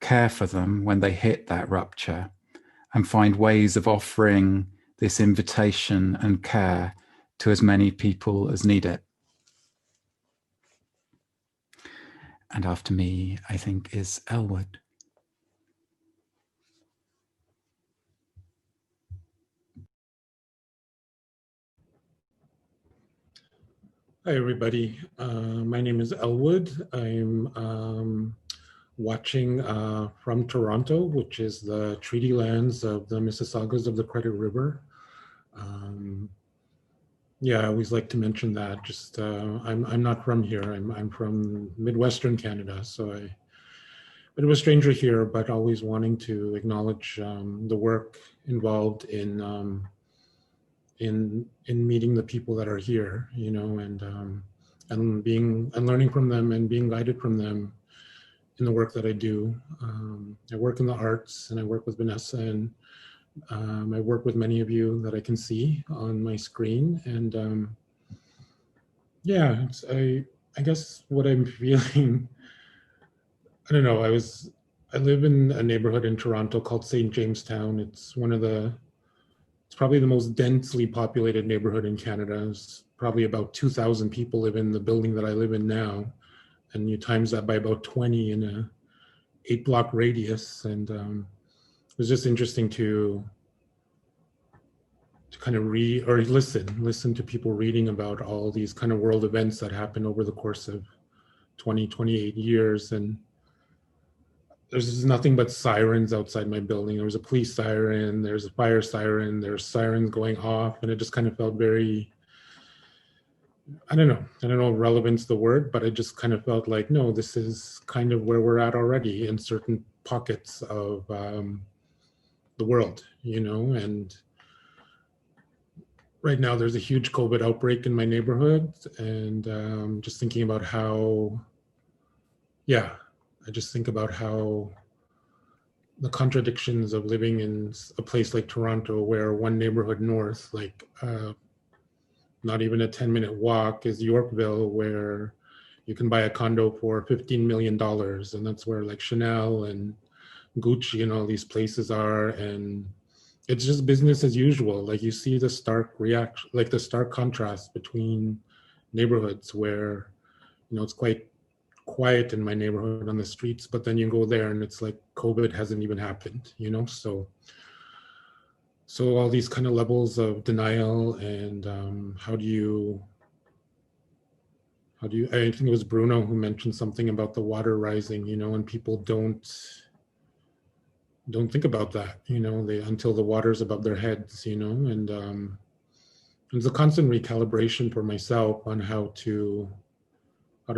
[SPEAKER 10] care for them when they hit that rupture, and find ways of offering this invitation and care to as many people as need it. And after me, I think, is Elwood.
[SPEAKER 13] Hi, everybody. My name is Elwood. I'm watching from Toronto, which is the treaty lands of the Mississaugas of the Credit River. yeah, I always like to mention that. Just I'm not from here. I'm from Midwestern Canada, so I bit of a stranger here, but always wanting to acknowledge the work involved in meeting the people that are here, you know, and learning from them and being guided from them in the work that I do. I work in the arts, and I work with Vanessa, and I work with many of you that I can see on my screen, and yeah, I guess what I'm feeling. I don't know. I live in a neighborhood in Toronto called St. Jamestown. It's probably the most densely populated neighborhood in Canada. It's probably about 2,000 people live in the building that I live in now. And you times that by about 20 in a 8-block radius. And it was just interesting to kind of read or listen to people reading about all these kind of world events that happened over the course of 28 years. And there's nothing but sirens outside my building. There was a police siren, there's a fire siren, there's sirens going off, and it just kind of felt very, I don't know if relevant's the word, but it just kind of felt like, no, this is kind of where we're at already in certain pockets of the world, you know. And right now there's a huge COVID outbreak in my neighborhood, and just thinking about how, yeah, I just think about how the contradictions of living in a place like Toronto, where one neighborhood north, like not even a 10-minute walk, is Yorkville, where you can buy a condo for $15 million. And that's where like Chanel and Gucci and all these places are. And it's just business as usual. Like you see the stark reaction, like the stark contrast between neighborhoods where, you know, it's quite quiet in my neighborhood on the streets, but then you go there and it's like COVID hasn't even happened, you know. So all these kind of levels of denial, and how do you I think it was Bruno who mentioned something about the water rising, you know, and people don't think about that, you know, until the water's above their heads, you know. And it's a constant recalibration for myself on how to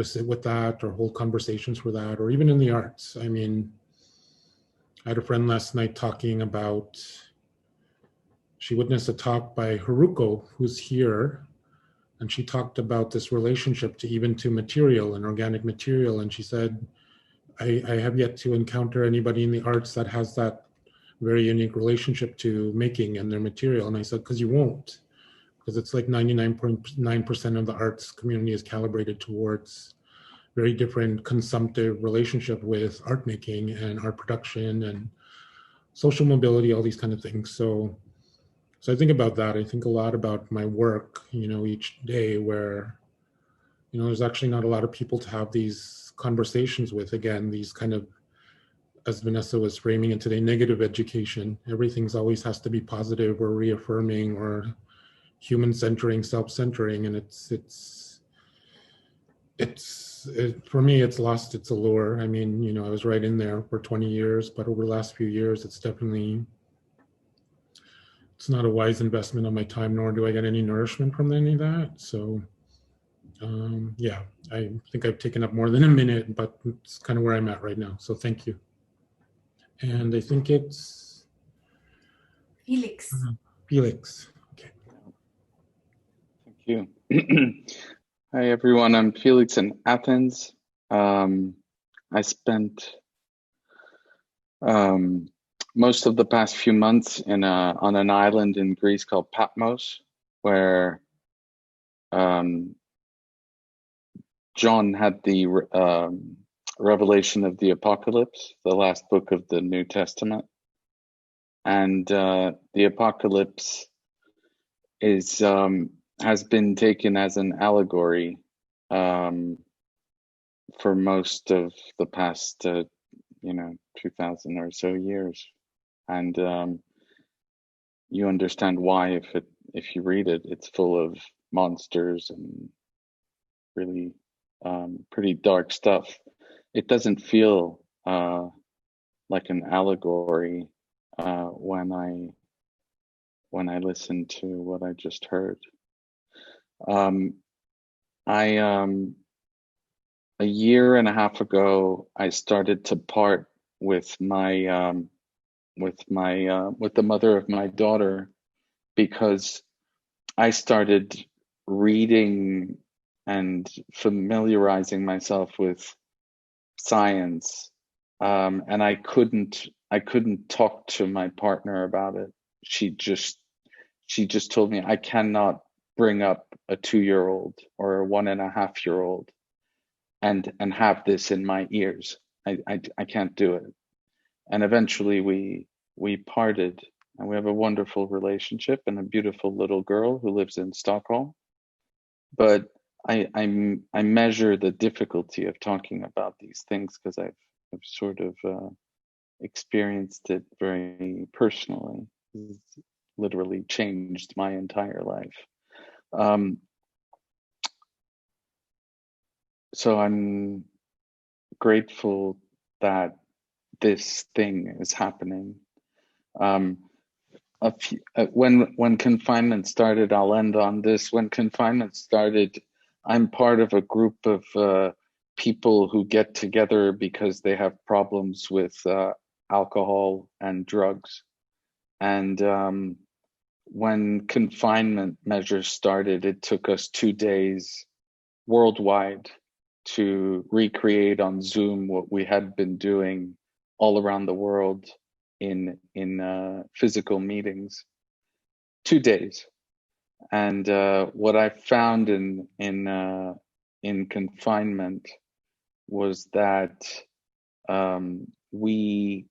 [SPEAKER 13] sit with that or hold conversations for that, or even in the arts. I mean, I had a friend last night talking about, she witnessed a talk by Haruko, who's here, and she talked about this relationship to material and organic material. And she said, I have yet to encounter anybody in the arts that has that very unique relationship to making and their material. And I said, because you won't, because it's like 99.9% of the arts community is calibrated towards very different consumptive relationship with art making and art production and social mobility, all these kind of things. So I think about that. I think a lot about my work, you know, each day, where, you know, there's actually not a lot of people to have these conversations with. Again, these kind of, as Vanessa was framing it today, negative education. Everything's always has to be positive or reaffirming or human centering, self-centering. And for me, it's lost its allure. I mean, you know, I was right in there for 20 years, but over the last few years, it's not a wise investment of my time, nor do I get any nourishment from any of that. So yeah, I think I've taken up more than a minute, but it's kind of where I'm at right now. So thank you. And I think it's
[SPEAKER 1] Felix.
[SPEAKER 13] Felix. Okay.
[SPEAKER 14] Thank you. Hi, everyone. I'm Felix in Athens. I spent most of the past few months on an island in Greece called Patmos, where John had the revelation of the Apocalypse, the last book of the New Testament. And the Apocalypse has been taken as an allegory for most of the past 2,000 or so years. And you understand why if you read it. It's full of monsters and really pretty dark stuff. It doesn't feel like an allegory when I listen to what I just heard. I a year and a half ago, I started to part with my with the mother of my daughter, because I started reading and familiarizing myself with science, and I couldn't talk to my partner about it. She just told me, I cannot bring up a 2-year-old or a 1.5-year-old and have this in my ears. I can't do it. And eventually we parted, and we have a wonderful relationship and a beautiful little girl who lives in Stockholm. But I measure the difficulty of talking about these things because I've sort of experienced it very personally. It's literally changed my entire life. So I'm grateful that this thing is happening. When confinement started, I'll end on this. When confinement started, I'm part of a group of people who get together because they have problems with alcohol and drugs. And when confinement measures started, it took us 2 days worldwide to recreate on Zoom what we had been doing all around the world in physical meetings. 2 days. And what I found in confinement was that we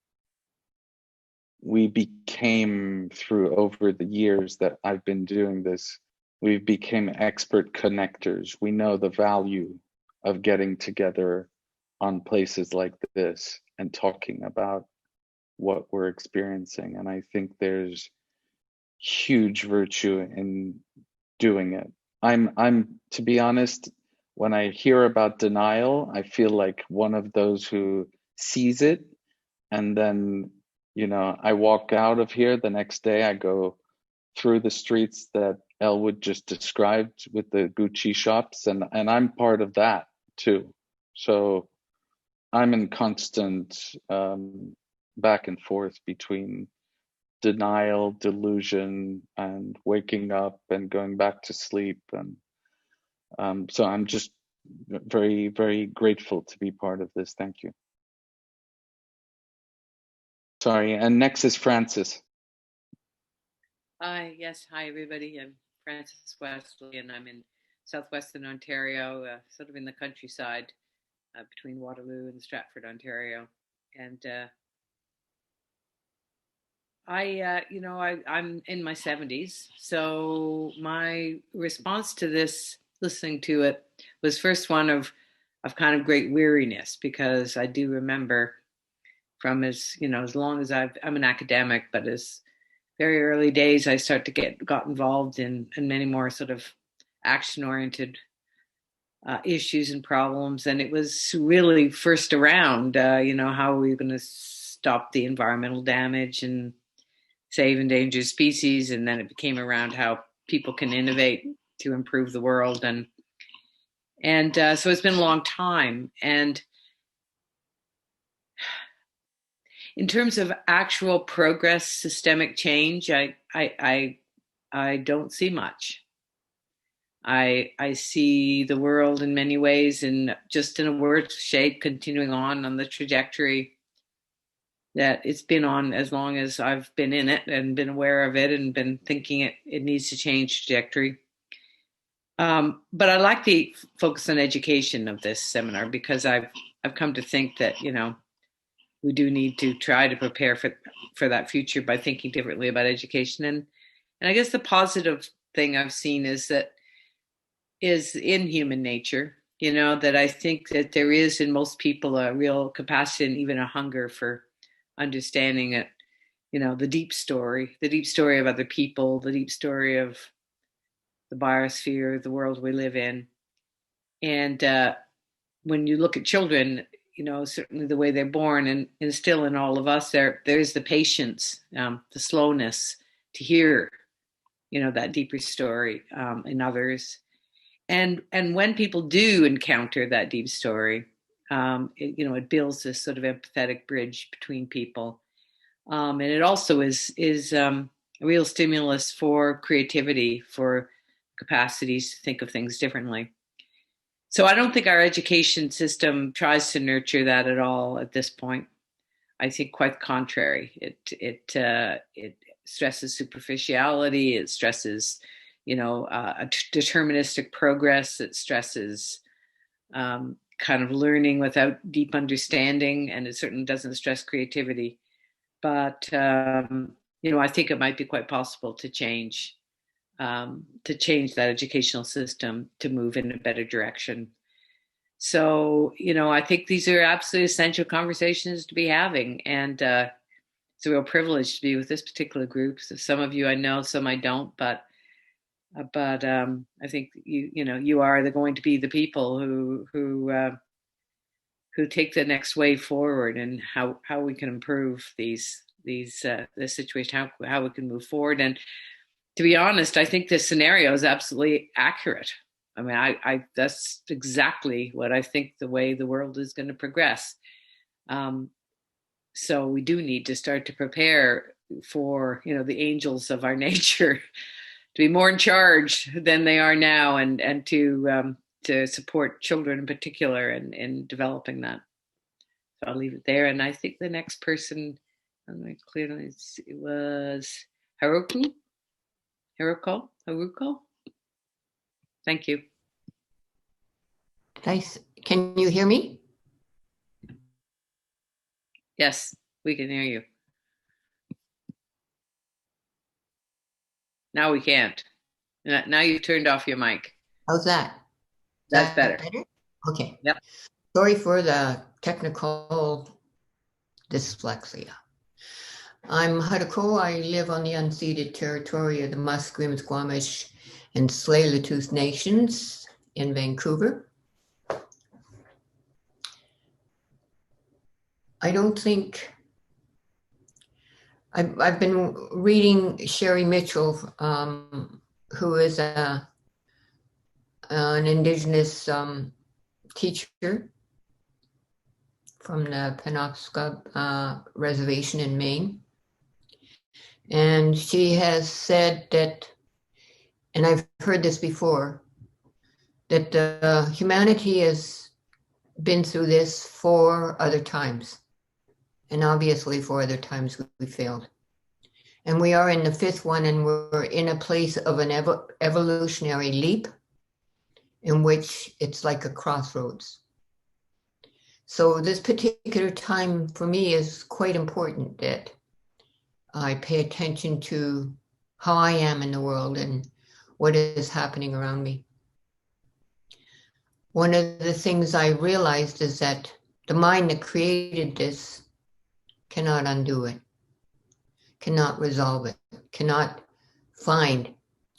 [SPEAKER 14] became, through over the years that I've been doing this, we became expert connectors. We know the value of getting together on places like this and talking about what we're experiencing. And I think there's huge virtue in doing it. I'm to be honest, when I hear about denial, I feel like one of those who sees it, and then, you know, I walk out of here the next day, I go through the streets that Elwood just described with the Gucci shops, and I'm part of that too. So I'm in constant back and forth between denial, delusion, and waking up and going back to sleep. And so I'm just very, very grateful to be part of this. Thank you. Sorry, and next is Francis.
[SPEAKER 15] Yes, hi everybody. I'm Francis Wesley, and I'm in southwestern Ontario, sort of in the countryside between Waterloo and Stratford, Ontario. And I'm in my 70s, so my response to this, listening to it, was first one of kind of great weariness, because I do remember from as long as I'm an academic, but as very early days, I got involved in many more sort of action-oriented issues and problems, and it was really first around, how are we going to stop the environmental damage and save endangered species, and then it became around how people can innovate to improve the world, and so it's been a long time. And in terms of actual progress, systemic change, I don't see much. I see the world in many ways, and just in a word shape, continuing on the trajectory that it's been on as long as I've been in it and been aware of it and been thinking it needs to change trajectory. But I like the focus on education of this seminar, because I've come to think that, we do need to try to prepare for that future by thinking differently about education. And I guess the positive thing I've seen is in human nature, that I think that there is in most people a real capacity and even a hunger for understanding it, the deep story of other people, the deep story of the biosphere, the world we live in. And when you look at children, certainly the way they're born, and instill in all of us, there is the patience, the slowness to hear, that deeper story in others. And when people do encounter that deep story, it builds this sort of empathetic bridge between people. And it also is a real stimulus for creativity, for capacities to think of things differently. So I don't think our education system tries to nurture that at all at this point. I think quite the contrary. It stresses superficiality. It stresses, a deterministic progress. It stresses kind of learning without deep understanding, and it certainly doesn't stress creativity. But I think it might be quite possible to change that educational system to move in a better direction. So, I think these are absolutely essential conversations to be having. And it's a real privilege to be with this particular group. So some of you I know, some I don't, but I think you are going to be the people who take the next way forward, and how we can improve this situation, how we can move forward. And to be honest, I think this scenario is absolutely accurate. I mean, I that's exactly what I think the way the world is going to progress. So we do need to start to prepare for, the angels of our nature to be more in charge than they are now, and to support children in particular in developing that. So I'll leave it there. And I think the next person, clearly it was Haruko. Thank you.
[SPEAKER 16] Nice. Can you hear me?
[SPEAKER 15] Yes, we can hear you. Now we can't. Now you've turned off your mic.
[SPEAKER 16] How's that?
[SPEAKER 15] That's better.
[SPEAKER 16] Okay.
[SPEAKER 15] Yep.
[SPEAKER 16] Sorry for the technical dyslexia. I'm Haruko. I live on the unceded territory of the Musqueam, Squamish, and Tsleil-Waututh Nations in Vancouver. I don't think I've been reading Sherry Mitchell, who is an Indigenous teacher from the Penobscot Reservation in Maine. And she has said that, and I've heard this before, that humanity has been through this 4 other times. And obviously 4 other times we failed. And we are in the 5th one, and we're in a place of an evolutionary leap in which it's like a crossroads. So this particular time for me is quite important, that I pay attention to how I am in the world and what is happening around me. One of the things I realized is that the mind that created this cannot undo it, cannot resolve it, cannot find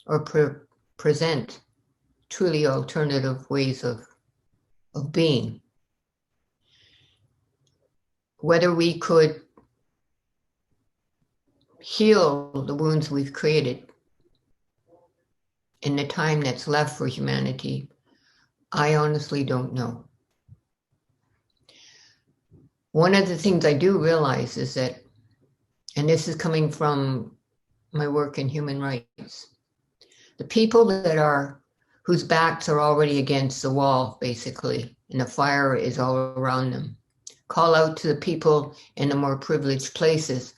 [SPEAKER 16] or present truly alternative ways of being. Whether we could heal the wounds we've created in the time that's left for humanity, I honestly don't know. One of the things I do realize is that, and this is coming from my work in human rights, the people whose backs are already against the wall, basically, and the fire is all around them, call out to the people in the more privileged places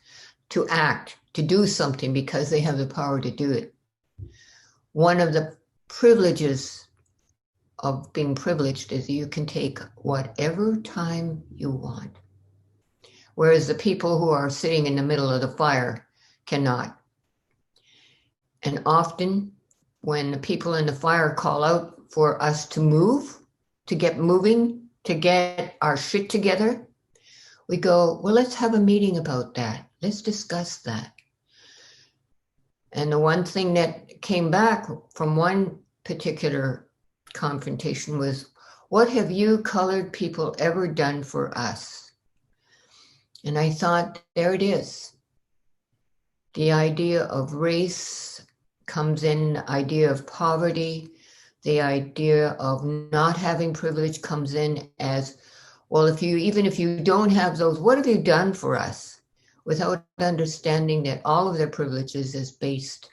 [SPEAKER 16] to act, to do something, because they have the power to do it. One of the privileges of being privileged is you can take whatever time you want, whereas the people who are sitting in the middle of the fire cannot. And often when the people in the fire call out for us to move, to get moving, to get our shit together, we go, well, let's have a meeting about that. Let's discuss that. And the one thing that came back from one particular confrontation was, what have you colored people ever done for us? And I thought, there it is. The idea of race comes in, the idea of poverty, the idea of not having privilege comes in as, well, even if you don't have those, what have you done for us? Without understanding that all of their privileges is based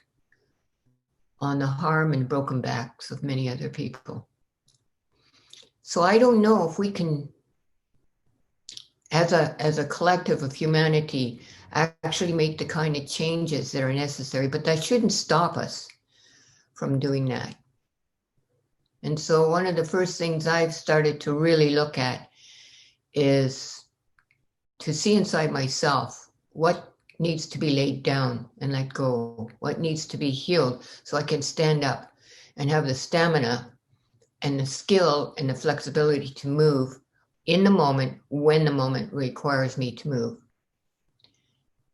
[SPEAKER 16] on the harm and broken backs of many other people. So I don't know if we can, as a collective of humanity, actually make the kind of changes that are necessary, but that shouldn't stop us from doing that. And so one of the first things I've started to really look at is to see inside myself what needs to be laid down and let go, what needs to be healed, so I can stand up and have the stamina and the skill and the flexibility to move in the moment when the moment requires me to move.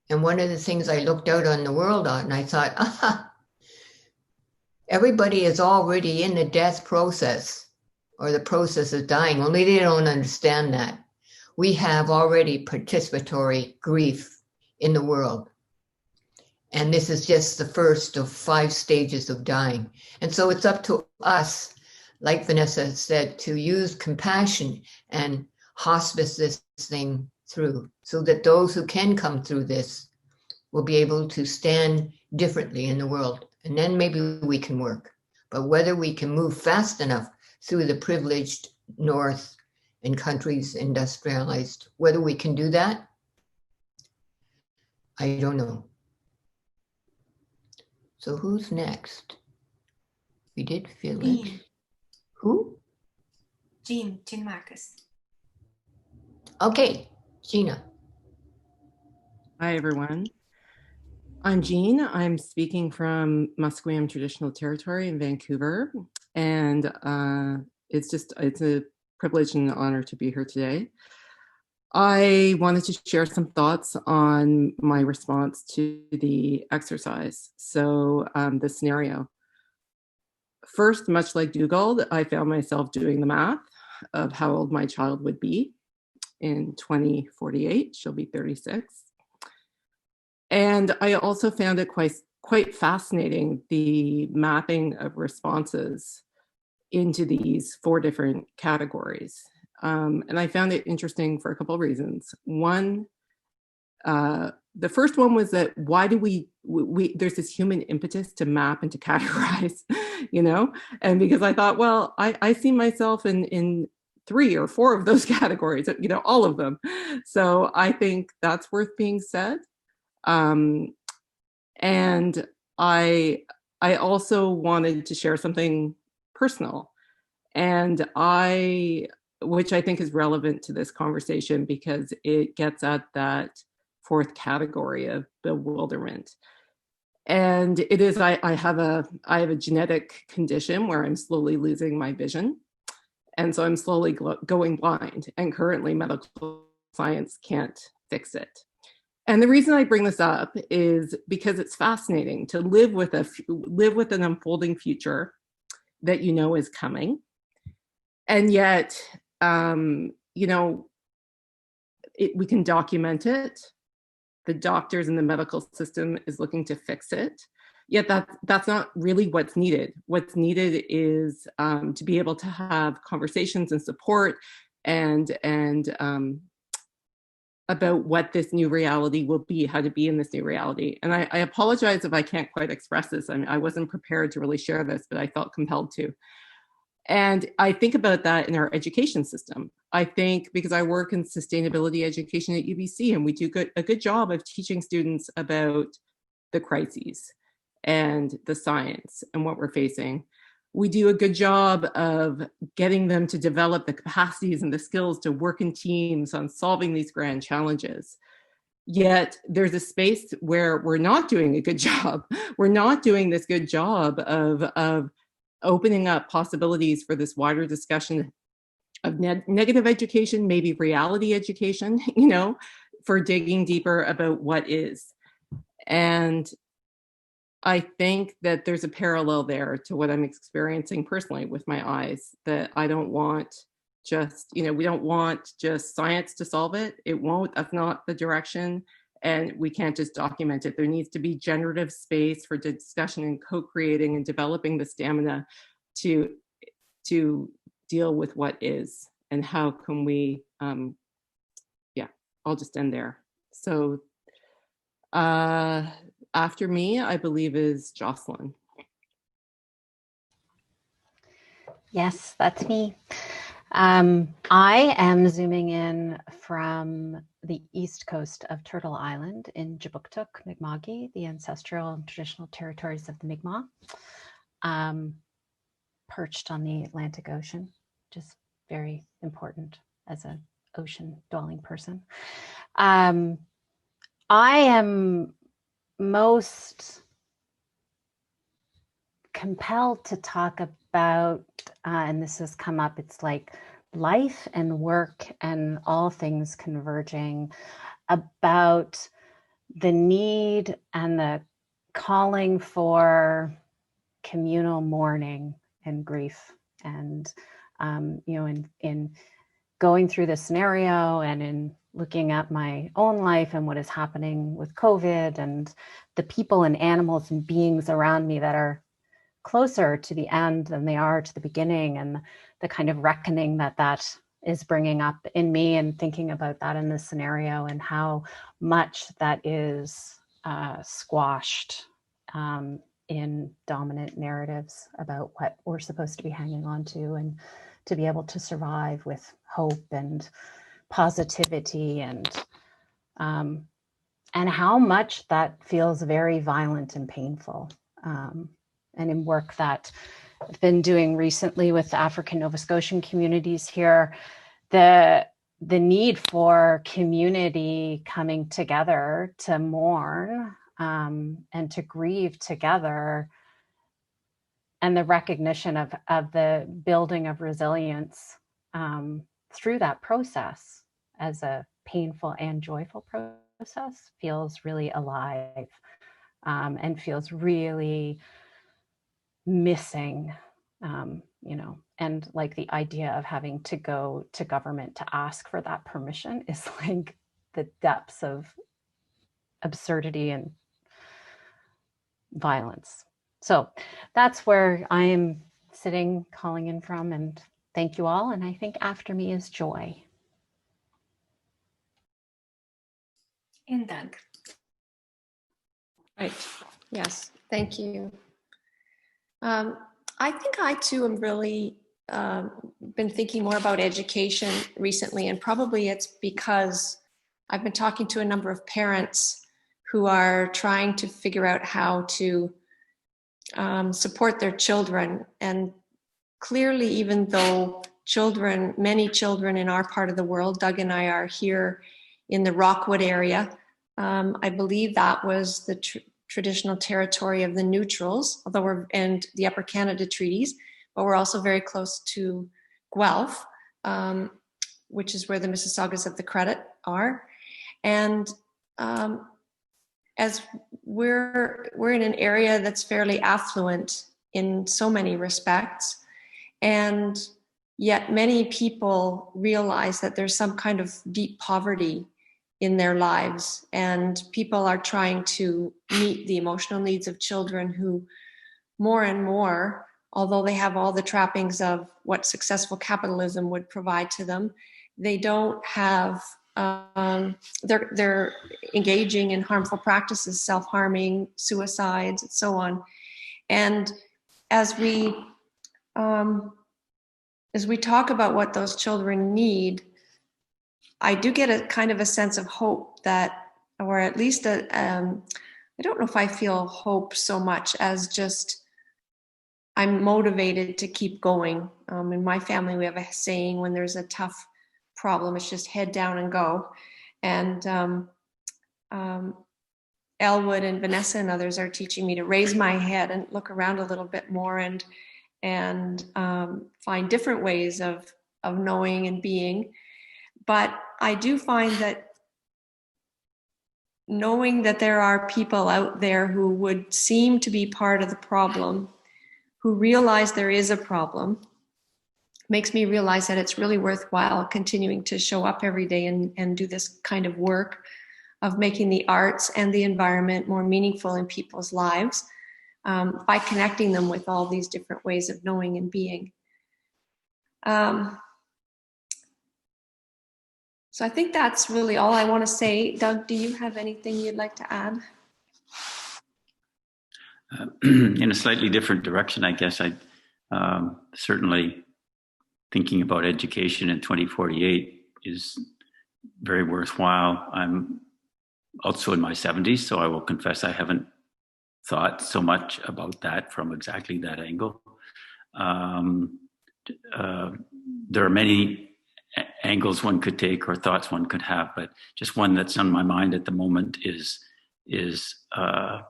[SPEAKER 16] And one of the things I looked out on the world on, and I thought, everybody is already in the death process or the process of dying. Only they don't understand that. We have already participatory grief in the world. And this is just the first of 5 stages of dying. And so it's up to us, like Vanessa said, to use compassion and hospice this thing through, so that those who can come through this will be able to stand differently in the world. And then maybe we can work. But whether we can move fast enough through the privileged North and countries industrialized, whether we can do that, I don't know. So who's next? We did Felix.
[SPEAKER 1] Jean.
[SPEAKER 16] Who?
[SPEAKER 1] Jean Marcus.
[SPEAKER 16] Okay, Gina.
[SPEAKER 17] Hi, everyone. I'm Jean. I'm speaking from Musqueam Traditional Territory in Vancouver. And it's a privilege and an honor to be here today. I wanted to share some thoughts on my response to the exercise. So the scenario. First, much like Dugald, I found myself doing the math of how old my child would be in 2048. She'll be 36. And I also found it quite fascinating, the mapping of responses into these 4 different categories. And I found it interesting for a couple of reasons. One, the first one was that why do we there's this human impetus to map and to categorize, and because I thought, well, I see myself in 3 or 4 of those categories, all of them. So I think that's worth being said. And I also wanted to share something personal, and which I think is relevant to this conversation because it gets at that 4th category of bewilderment. And it is, I have a genetic condition where I'm slowly losing my vision. And so I'm slowly going blind, and currently medical science can't fix it. And the reason I bring this up is because it's fascinating to live with an unfolding future that is coming. And yet, we can document it. The doctors and the medical system is looking to fix it. Yet that's not really what's needed. What's needed is to be able to have conversations and support and about what this new reality will be, how to be in this new reality. And I apologize if I can't quite express this. I mean, I wasn't prepared to really share this, but I felt compelled to. And I think about that in our education system. I think because I work in sustainability education at UBC, and we do a good job of teaching students about the crises and the science and what we're facing. We do a good job of getting them to develop the capacities and the skills to work in teams on solving these grand challenges. Yet there's a space where we're not doing a good job. We're not doing this good job of opening up possibilities for this wider discussion of negative education, maybe reality education, for digging deeper about what is. And I think that there's a parallel there to what I'm experiencing personally with my eyes, that I don't want just, we don't want just science to solve it. It won't, that's not the direction. And we can't just document it. There needs to be generative space for discussion and co-creating and developing the stamina to to deal with what is, and how can we, I'll just end there. So after me, I believe, is Jocelyn.
[SPEAKER 18] Yes, that's me. I am zooming in from the east coast of Turtle Island in Jabuktuk, Mi'kma'ki, the ancestral and traditional territories of the Mi'kmaq, perched on the Atlantic Ocean, which is very important as an ocean-dwelling person. I am most compelled to talk about, and this has come up, it's like life and work and all things converging, about the need and the calling for communal mourning and grief. And, in going through this scenario and in looking at my own life and what is happening with COVID and the people and animals and beings around me that are closer to the end than they are to the beginning, and the kind of reckoning that is bringing up in me, and thinking about that in this scenario and how much that is squashed in dominant narratives about what we're supposed to be hanging on to, and to be able to survive with hope and positivity, and how much that feels very violent and painful. And in work that I've been doing recently with the African Nova Scotian communities here, the need for community coming together to mourn and to grieve together, and the recognition of the building of resilience through that process as a painful and joyful process feels really alive, and feels really missing, and like the idea of having to go to government to ask for that permission is like the depths of absurdity and violence. So that's where I am sitting, calling in from, and thank you all. And I think after me is Joy.
[SPEAKER 1] And Doug.
[SPEAKER 19] Right. Yes. Thank you. I think I too am really been thinking more about education recently, and probably it's because I've been talking to a number of parents who are trying to figure out how to support their children. And clearly, even though many children in our part of the world, Doug and I are here in the Rockwood area, I believe that was the traditional territory of the Neutrals, and the Upper Canada treaties, but we're also very close to Guelph, which is where the Mississaugas of the Credit are. And as we're in an area that's fairly affluent in so many respects, and yet many people realize that there's some kind of deep poverty in their lives, and people are trying to meet the emotional needs of children who more and more, although they have all the trappings of what successful capitalism would provide to them, they don't have, they're engaging in harmful practices, self-harming, suicides, and so on. And as we talk about what those children need, I do get a kind of a sense of hope that, or at least I don't know if I feel hope so much as just I'm motivated to keep going. In my family, we have a saying, when there's a tough problem, it's just head down and go. And Elwood and Vanessa and others are teaching me to raise my head and look around a little bit more, and find different ways of knowing and being. But I do find that knowing that there are people out there who would seem to be part of the problem, who realize there is a problem, makes me realize that it's really worthwhile continuing to show up every day and do this kind of work of making the arts and the environment more meaningful in people's lives, by connecting them with all these different ways of knowing and being. So I think that's really all I want to say. Doug, do you have anything you'd like to add?
[SPEAKER 20] In a slightly different direction, I guess. I certainly thinking about education in 2048 is very worthwhile. I'm also in my 70s, so I will confess I haven't thought so much about that from exactly that angle. There are many angles one could take or thoughts one could have, but just one that's on my mind at the moment is that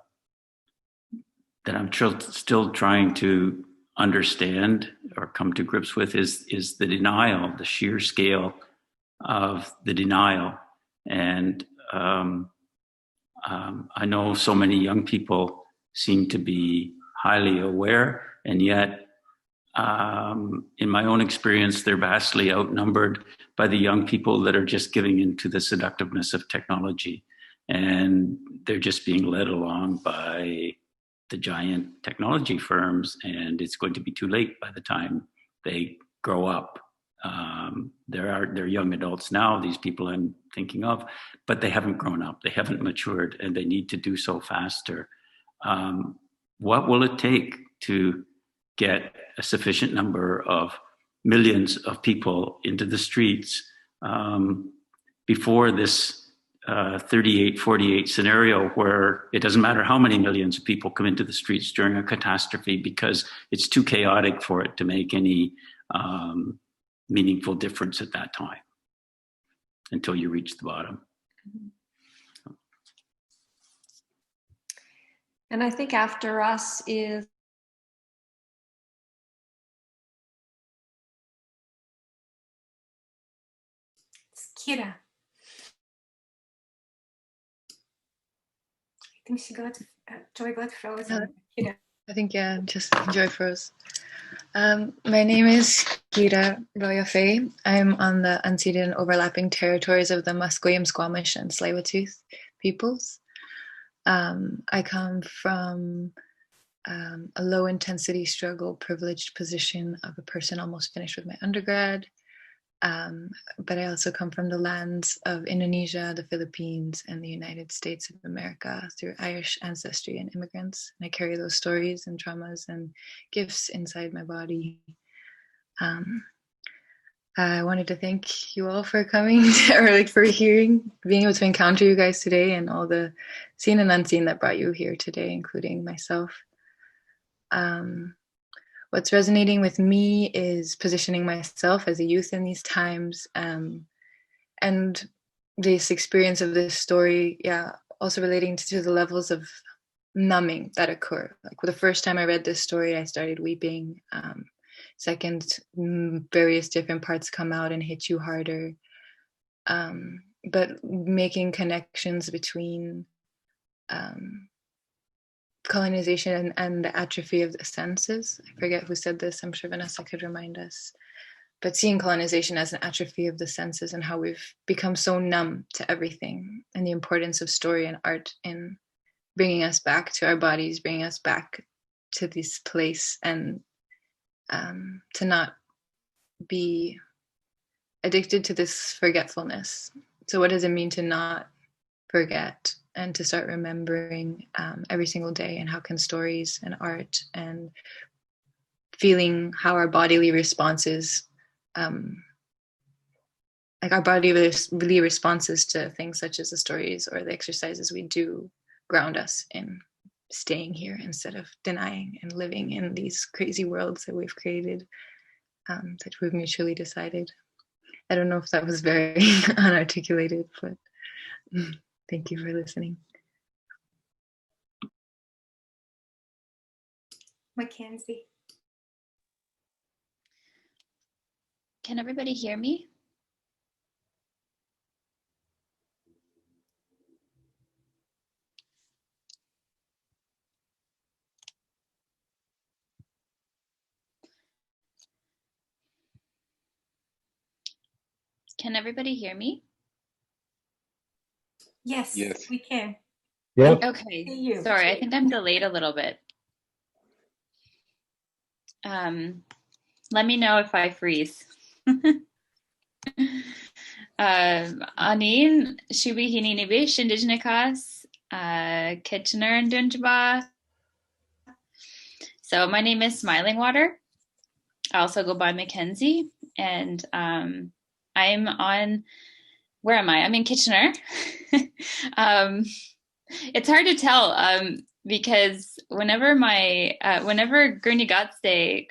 [SPEAKER 20] I'm still trying to understand or come to grips with is the denial, the sheer scale of the denial. And I know so many young people seem to be highly aware, and yet in my own experience, they're vastly outnumbered by the young people that are just giving into the seductiveness of technology. And they're just being led along by the giant technology firms, and it's going to be too late by the time they grow up. They're young adults now, these people I'm thinking of, but they haven't grown up, they haven't matured, and they need to do so faster. What will it take to get a sufficient number of millions of people into the streets before this 38-48 scenario, where it doesn't matter how many millions of people come into the streets during a catastrophe because it's too chaotic for it to make any meaningful difference at that time until you reach the bottom.
[SPEAKER 19] And I think after us is
[SPEAKER 1] Kira. I think she got Joy got frozen. Kira.
[SPEAKER 5] I think, yeah, just Joy froze. My name is Kira Royafe. I'm on the unceded and overlapping territories of the Musqueam, Squamish, and Tsleil-Waututh peoples. I come from a low-intensity struggle privileged position of a person almost finished with my undergrad. But I also come from the lands of Indonesia, the Philippines, and the United States of America through Irish ancestry and immigrants. And I carry those stories and traumas and gifts inside my body. I wanted to thank you all for coming, or for being able to encounter you guys today, and all the seen and unseen that brought you here today, including myself. What's resonating with me is positioning myself as a youth in these times, and this experience of this story, also relating to the levels of numbing that occur. Like the first time I read this story, I started weeping. Second, various different parts come out and hit you harder. But making connections between colonization and the atrophy of the senses. I forget who said this. I'm sure Vanessa could remind us. But seeing colonization as an atrophy of the senses and how we've become so numb to everything, and the importance of story and art in bringing us back to our bodies, bringing us back to this place, and to not be addicted to this forgetfulness. So what does it mean to not forget and to start remembering every single day? And how can stories and art and feeling how our bodily responses, like our bodily responses to things such as the stories or the exercises we do, ground us in staying here instead of denying and living in these crazy worlds that we've created, that we've mutually decided. I don't know if that was very unarticulated, but thank you for listening.
[SPEAKER 1] Mackenzie.
[SPEAKER 21] Can everybody hear me? Can everybody hear me?
[SPEAKER 1] Yes, we can.
[SPEAKER 11] Yeah.
[SPEAKER 21] Okay. Sorry, I think I'm delayed a little bit. Let me know if I freeze. Anin, Shubi Hininibish, Indigenikas, Kitchener and Dunjaba. So my name is Smiling Water. I also go by Mackenzie, and I'm on, where am I? I'm in Kitchener. It's hard to tell because whenever Gurney Gottsday,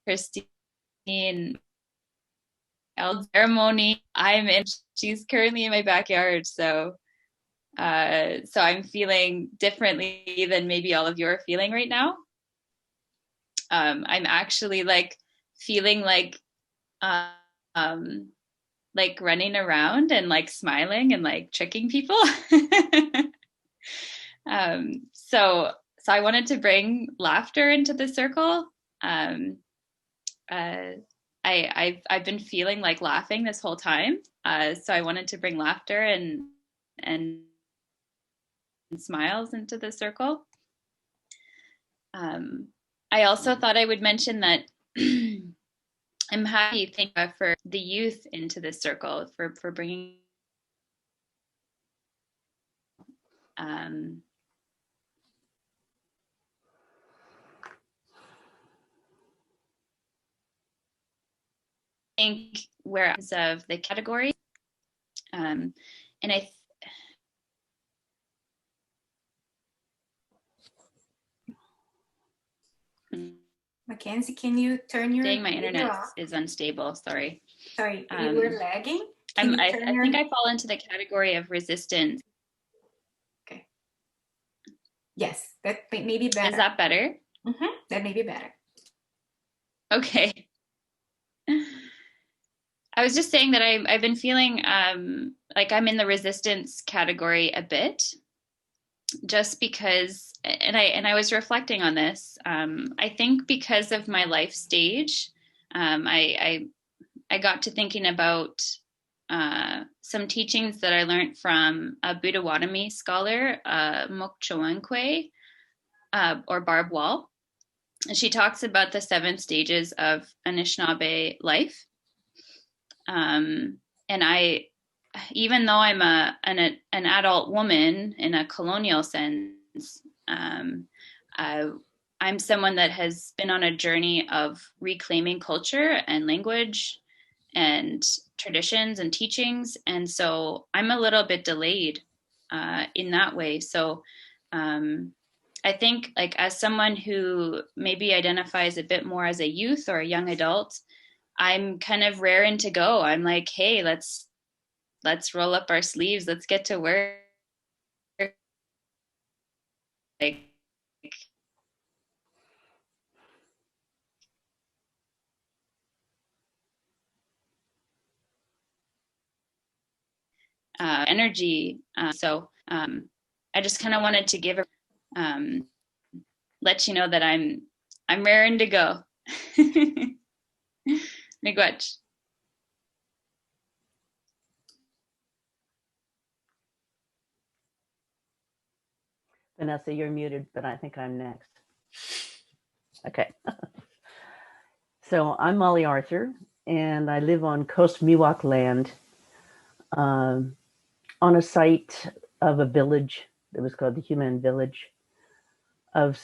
[SPEAKER 21] Christine, ceremony, she's currently in my backyard, so I'm feeling differently than maybe all of you are feeling right now. I'm actually like feeling like running around and like smiling and like tricking people. So I wanted to bring laughter into the circle. I've been feeling like laughing this whole time. So I wanted to bring laughter and smiles into the circle. I also thought I would mention that I'm happy for the youth into this circle, for bringing think where of the category, and
[SPEAKER 1] Mackenzie, can you turn your
[SPEAKER 21] my internet
[SPEAKER 1] off?
[SPEAKER 21] is unstable. Sorry.
[SPEAKER 1] Sorry, you were lagging. I
[SPEAKER 21] think I fall into the category of resistance.
[SPEAKER 1] Okay. Yes, that may be better.
[SPEAKER 21] Is that better?
[SPEAKER 1] Mm-hmm. That may be better.
[SPEAKER 21] Okay. I was just saying that I've been feeling like I'm in the resistance category a bit, just because, and I was reflecting on this. I think because of my life stage, I got to thinking about some teachings that I learned from a Budawatami scholar, Mokchoankwe, or Barb Wall. And she talks about the 7 stages of Anishinaabe life. And I, even though I'm an adult woman in a colonial sense, I'm someone that has been on a journey of reclaiming culture and language and traditions and teachings. And so I'm a little bit delayed in that way. So I think, like, as someone who maybe identifies a bit more as a youth or a young adult, I'm kind of raring to go. I'm like, hey, let's roll up our sleeves. Let's get to work. Like, energy. So I just kind of wanted to give let you know that I'm raring to go. Miigwech.
[SPEAKER 3] Vanessa, you're muted, but I think I'm next. Okay. So I'm Molly Arthur, and I live on Coast Miwok land, on a site of a village that was called the Human Village, of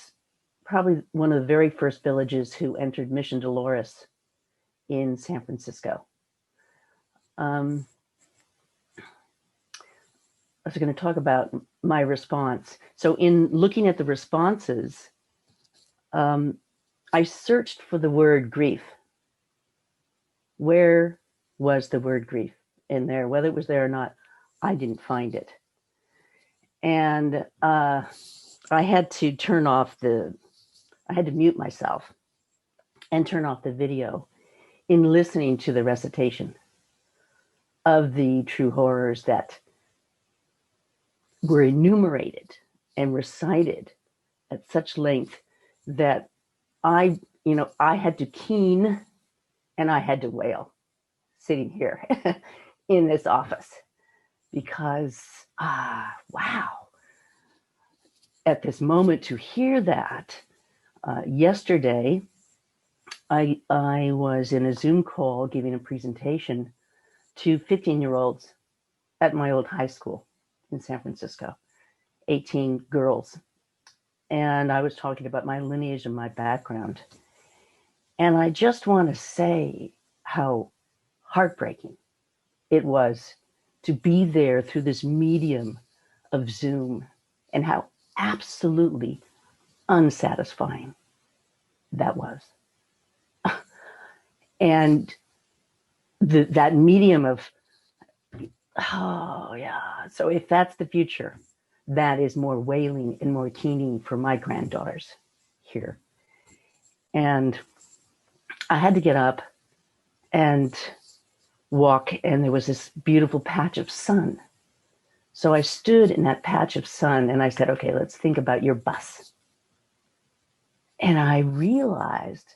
[SPEAKER 3] probably one of the very first villages who entered Mission Dolores in San Francisco. I was going to talk about my response. So in looking at the responses, I searched for the word grief. Where was the word grief in there? Whether it was there or not, I didn't find it. And I had to I had to mute myself and turn off the video in listening to the recitation of the true horrors that were enumerated and recited at such length that I had to keen and I had to wail sitting here in this office, because, wow, at this moment to hear that, Yesterday, I was in a Zoom call giving a presentation to 15-year-olds at my old high school in San Francisco, 18 girls. And I was talking about my lineage and my background. And I just want to say how heartbreaking it was to be there through this medium of Zoom and how absolutely unsatisfying that was. And that medium of, oh yeah, so if that's the future, that is more wailing and more keening for my granddaughters here. And I had to get up and walk, and there was this beautiful patch of sun. So I stood in that patch of sun and I said, okay, let's think about your bus. And I realized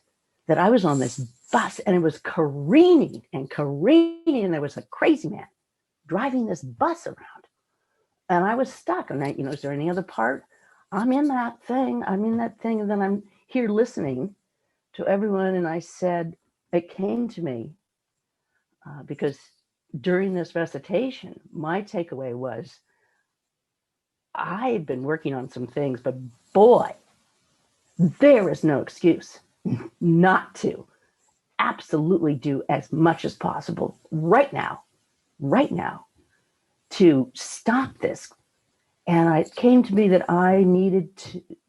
[SPEAKER 3] that I was on this bus and it was careening and careening, and there was a crazy man driving this bus around. And I was stuck. And I, is there any other part? I'm in that thing. And then I'm here listening to everyone. And I said, it came to me because during this recitation, my takeaway was I had been working on some things, but boy, there is no excuse not to absolutely do as much as possible right now, to stop this. And it came to me that I needed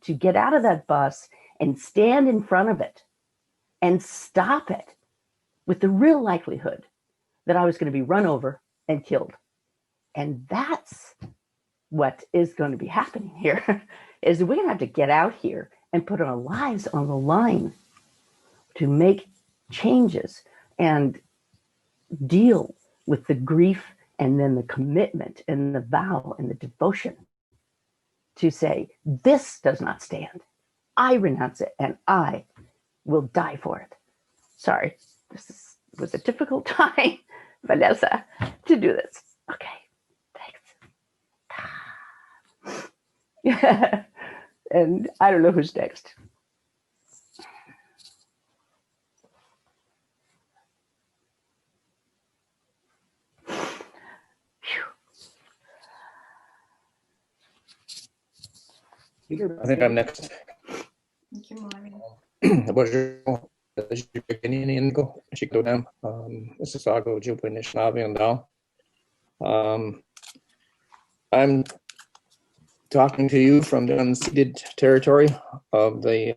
[SPEAKER 3] to get out of that bus and stand in front of it and stop it with the real likelihood that I was going to be run over and killed. And that's what is going to be happening here, is we're going to have to get out here and put our lives on the line to make changes and deal with the grief and then the commitment and the vow and the devotion to say, this does not stand. I renounce it and I will die for it. Sorry, was a difficult time, Vanessa, to do this. Okay, thanks. Yeah. And I don't know who's next.
[SPEAKER 4] I think I'm next.
[SPEAKER 1] Thank you, Maureen.
[SPEAKER 4] Bonjour, je suis Pekininienko, Chikdodam, Mississauga, Ojibwe, Anishinaabe, and Dao. I'm talking to you from the unceded territory of the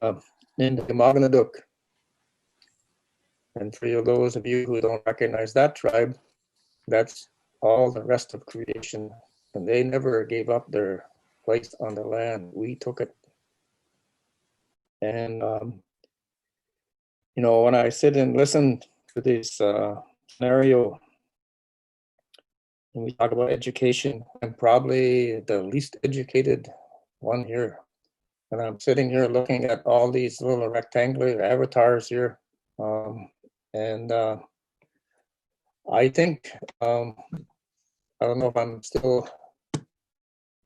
[SPEAKER 4] Nindagamoganaduk. And for those of you who don't recognize that tribe, that's all the rest of creation. And they never gave up their place on the land. We took it. And, when I sit and listen to this scenario, and we talk about education, I'm probably the least educated one here. And I'm sitting here looking at all these little rectangular avatars here. I think, I don't know if I'm still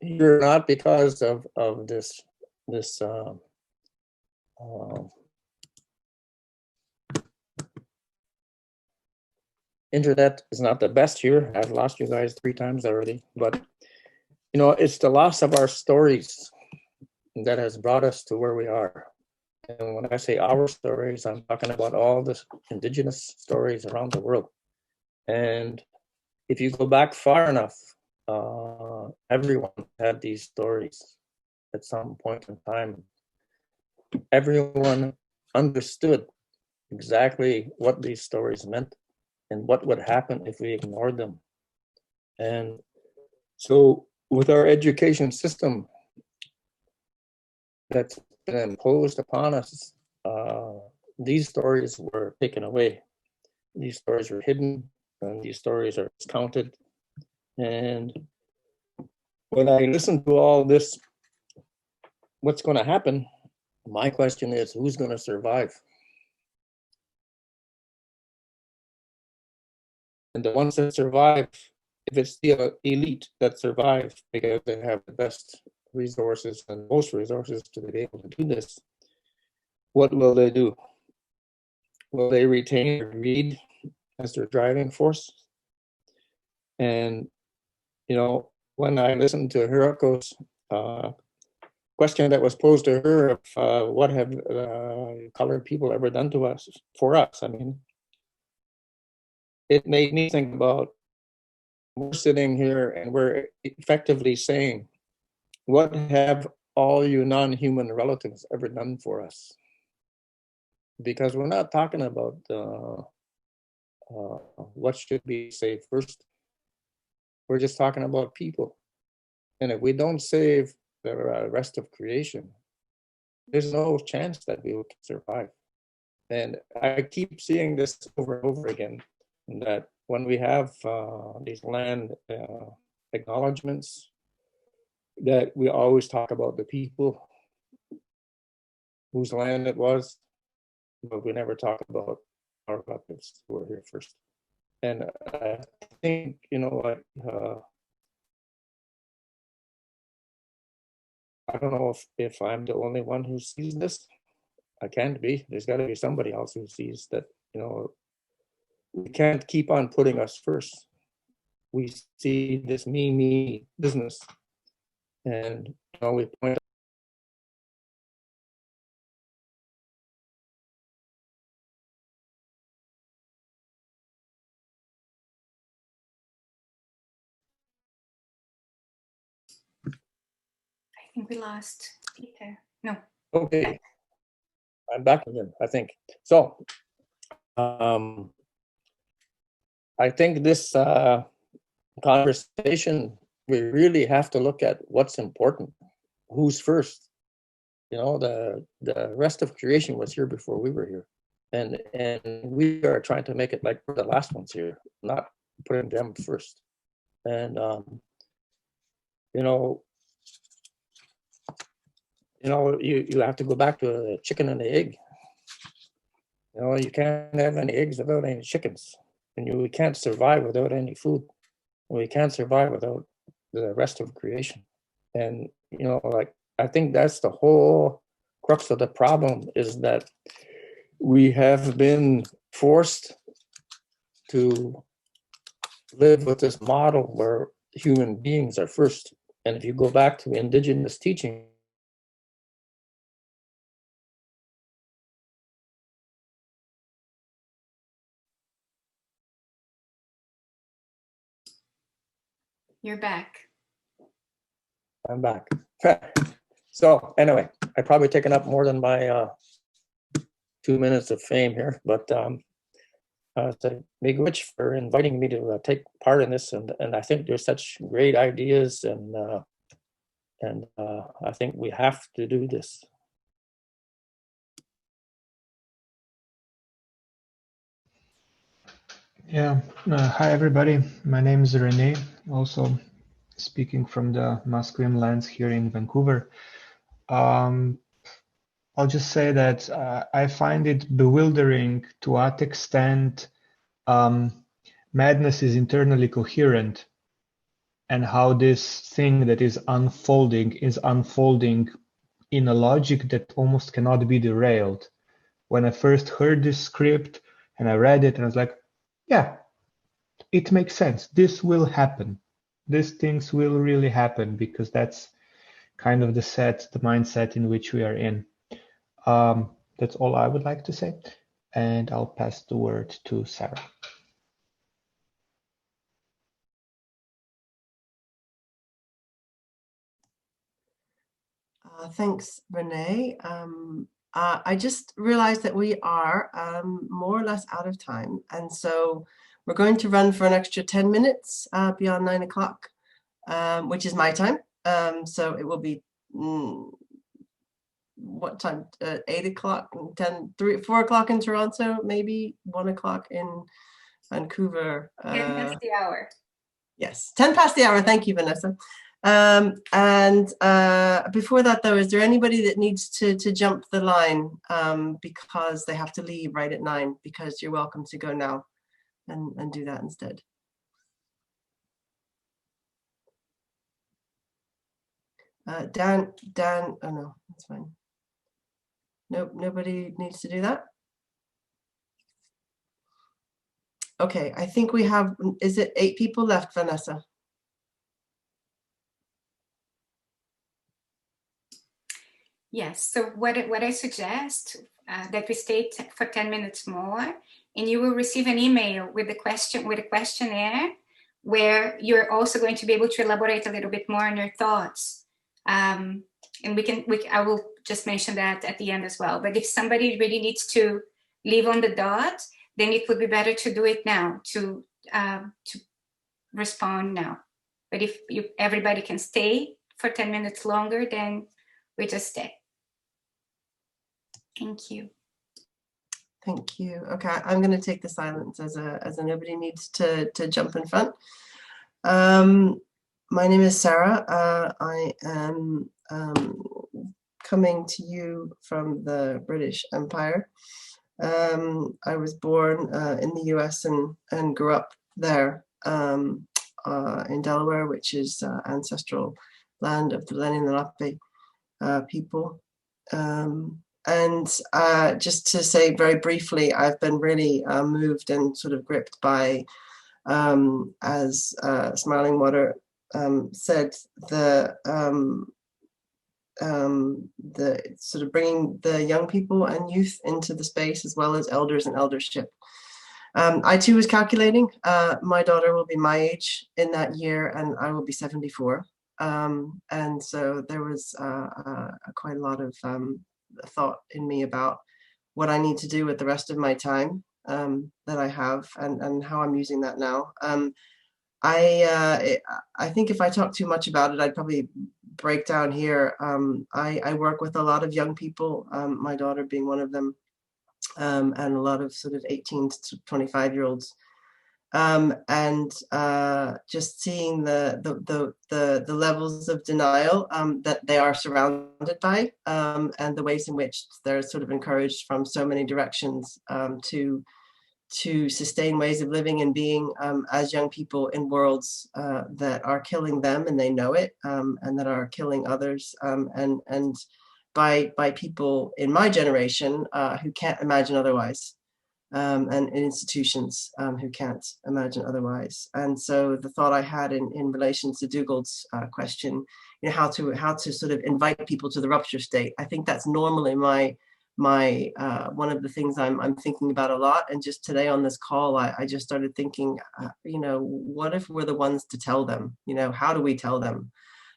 [SPEAKER 4] here or not because of this internet is not the best here. I've lost you guys 3 times already, but it's the loss of our stories that has brought us to where we are. And when I say our stories, I'm talking about all the indigenous stories around the world. And if you go back far enough, everyone had these stories at some point in time. Everyone understood exactly what these stories meant and what would happen if we ignored them. And so with our education system that's been imposed upon us, these stories were taken away. These stories were hidden, and these stories are discounted. And when I listen to all this, what's going to happen? My question is, who's going to survive? And the ones that survive, if it's the elite that survive because they have the best resources and most resources to be able to do this, what will they do? Will they retain their greed as their driving force? And, you know, when I listened to Hiroko's question that was posed to her of what have colored people ever done to us, for us, I mean, it made me think about, we're sitting here and we're effectively saying, what have all you non-human relatives ever done for us? Because we're not talking about what should be saved first. We're just talking about people. And if we don't save the rest of creation, there's no chance that we will survive. And I keep seeing this over and over again, that when we have these land acknowledgements, that we always talk about the people whose land it was, but we never talk about our relatives who were here first. And I think, you know, like, I don't know if I'm the only one who sees this. I can't be. There's got to be somebody else who sees that, you know, we can't keep on putting us first. We see this me business. And, you know, we point
[SPEAKER 1] I think we lost Peter. No.
[SPEAKER 4] okay, I'm back again, I think. So, I think this conversation, we really have to look at what's important, who's first. You know, the rest of creation was here before we were here. And we are trying to make it like we're the last ones here, not putting them first. And, you know, you have to go back to the chicken and the egg. You know, you can't have any eggs without any chickens. And we can't survive without any food. We can't survive without the rest of creation. And, you know, like, I think that's the whole crux of the problem, is that we have been forced to live with this model where human beings are first. And if you go back to indigenous teaching,
[SPEAKER 1] You're back.
[SPEAKER 4] I'm back. So anyway, I've probably taken up more than my 2 minutes of fame here, but to Miigwech for inviting me to take part in this, and I think there's such great ideas, and I think we have to do this.
[SPEAKER 6] Yeah, hi everybody. My name is Rene, also speaking from the Musqueam lands here in Vancouver. I'll just say that I find it bewildering to what extent madness is internally coherent, and how this thing that is unfolding in a logic that almost cannot be derailed. When I first heard this script and I read it, and I was like, yeah, it makes sense. This will happen. These things will really happen, because that's kind of the mindset in which we are in. That's all I would like to say. And I'll pass the word to Sarah.
[SPEAKER 22] Thanks, Renee. I just realized that we are more or less out of time. And so we're going to run for an extra 10 minutes beyond 9 o'clock, which is my time. So it will be, what time? 8 o'clock, 4 o'clock in Toronto, maybe 1 o'clock in Vancouver.
[SPEAKER 1] 10 past the hour.
[SPEAKER 22] Yes, 10 past the hour. Thank you, Vanessa. Before that, though, is there anybody that needs to jump the line because they have to leave right at 9? Because you're welcome to go now and do that instead. Dan, oh no, that's fine. Nope, nobody needs to do that. Okay, I think we have, is it 8 people left, Vanessa?
[SPEAKER 1] Yes, so what I suggest that we stay for 10 minutes more, and you will receive an email with a questionnaire where you're also going to be able to elaborate a little bit more on your thoughts. And I will just mention that at the end as well. But if somebody really needs to leave on the dot, then it would be better to do it now, to respond now. But if everybody can stay for 10 minutes longer, then we just stay. Thank you.
[SPEAKER 22] Thank you. Okay, I'm going to take the silence as a nobody needs to jump in front. My name is Sarah. I am coming to you from the British Empire. I was born in the US and grew up there in Delaware, which is ancestral land of the Lenape people. And just to say very briefly, I've been really moved and sort of gripped by, as Smiling Water said, the sort of bringing the young people and youth into the space, as well as elders and eldership. I too was calculating. My daughter will be my age in that year, and I will be 74. And so there was quite a lot of thought in me about what I need to do with the rest of my time that I have, and how I'm using that now. I think if I talk too much about it, I'd probably break down here. I work with a lot of young people, my daughter being one of them, and a lot of sort of 18 to 25-year-olds. And just seeing the levels of denial that they are surrounded by, and the ways in which they're sort of encouraged from so many directions to sustain ways of living and being as young people in worlds that are killing them, and they know it, and that are killing others, and by people in my generation who can't imagine otherwise. And institutions who can't imagine otherwise. And so the thought I had in relation to Dougal's question, how to sort of invite people to the rupture state, I think that's normally my one of the things I'm thinking about a lot. And just today on this call, I just started thinking, what if we're the ones to tell them? How do we tell them?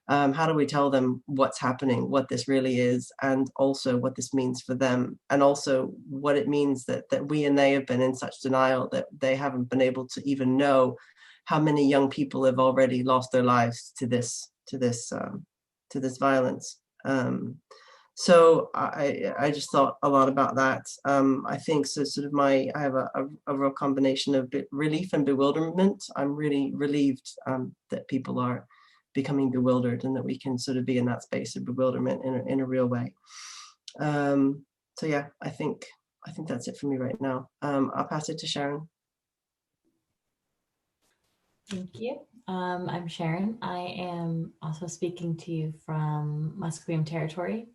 [SPEAKER 22] How do we tell them what's happening, what this really is, and also what this means for them, and also what it means that we and they have been in such denial that they haven't been able to even know how many young people have already lost their lives to this violence. So I just thought a lot about that. I think so. Sort of I have a real combination of relief and bewilderment. I'm really relieved that people are becoming bewildered, and that we can sort of be in that space of bewilderment in a real way. So yeah, I think that's it for me right now. I'll pass it to Sharon.
[SPEAKER 7] Thank you. I'm Sharon. I am also speaking to you from Musqueam territory.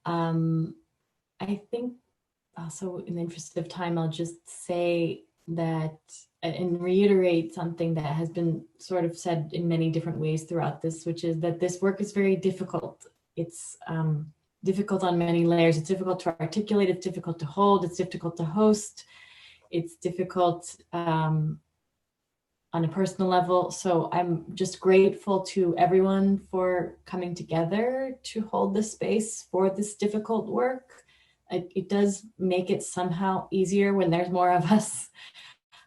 [SPEAKER 7] I think also, in the interest of time, I'll just say that and reiterate something that has been sort of said in many different ways throughout this, which is that this work is very difficult. It's difficult on many layers. It's difficult to articulate, it's difficult to hold, it's difficult to host, it's difficult on a personal level. So I'm just grateful to everyone for coming together to hold this space for this difficult work. It does make it somehow easier when there's more of us.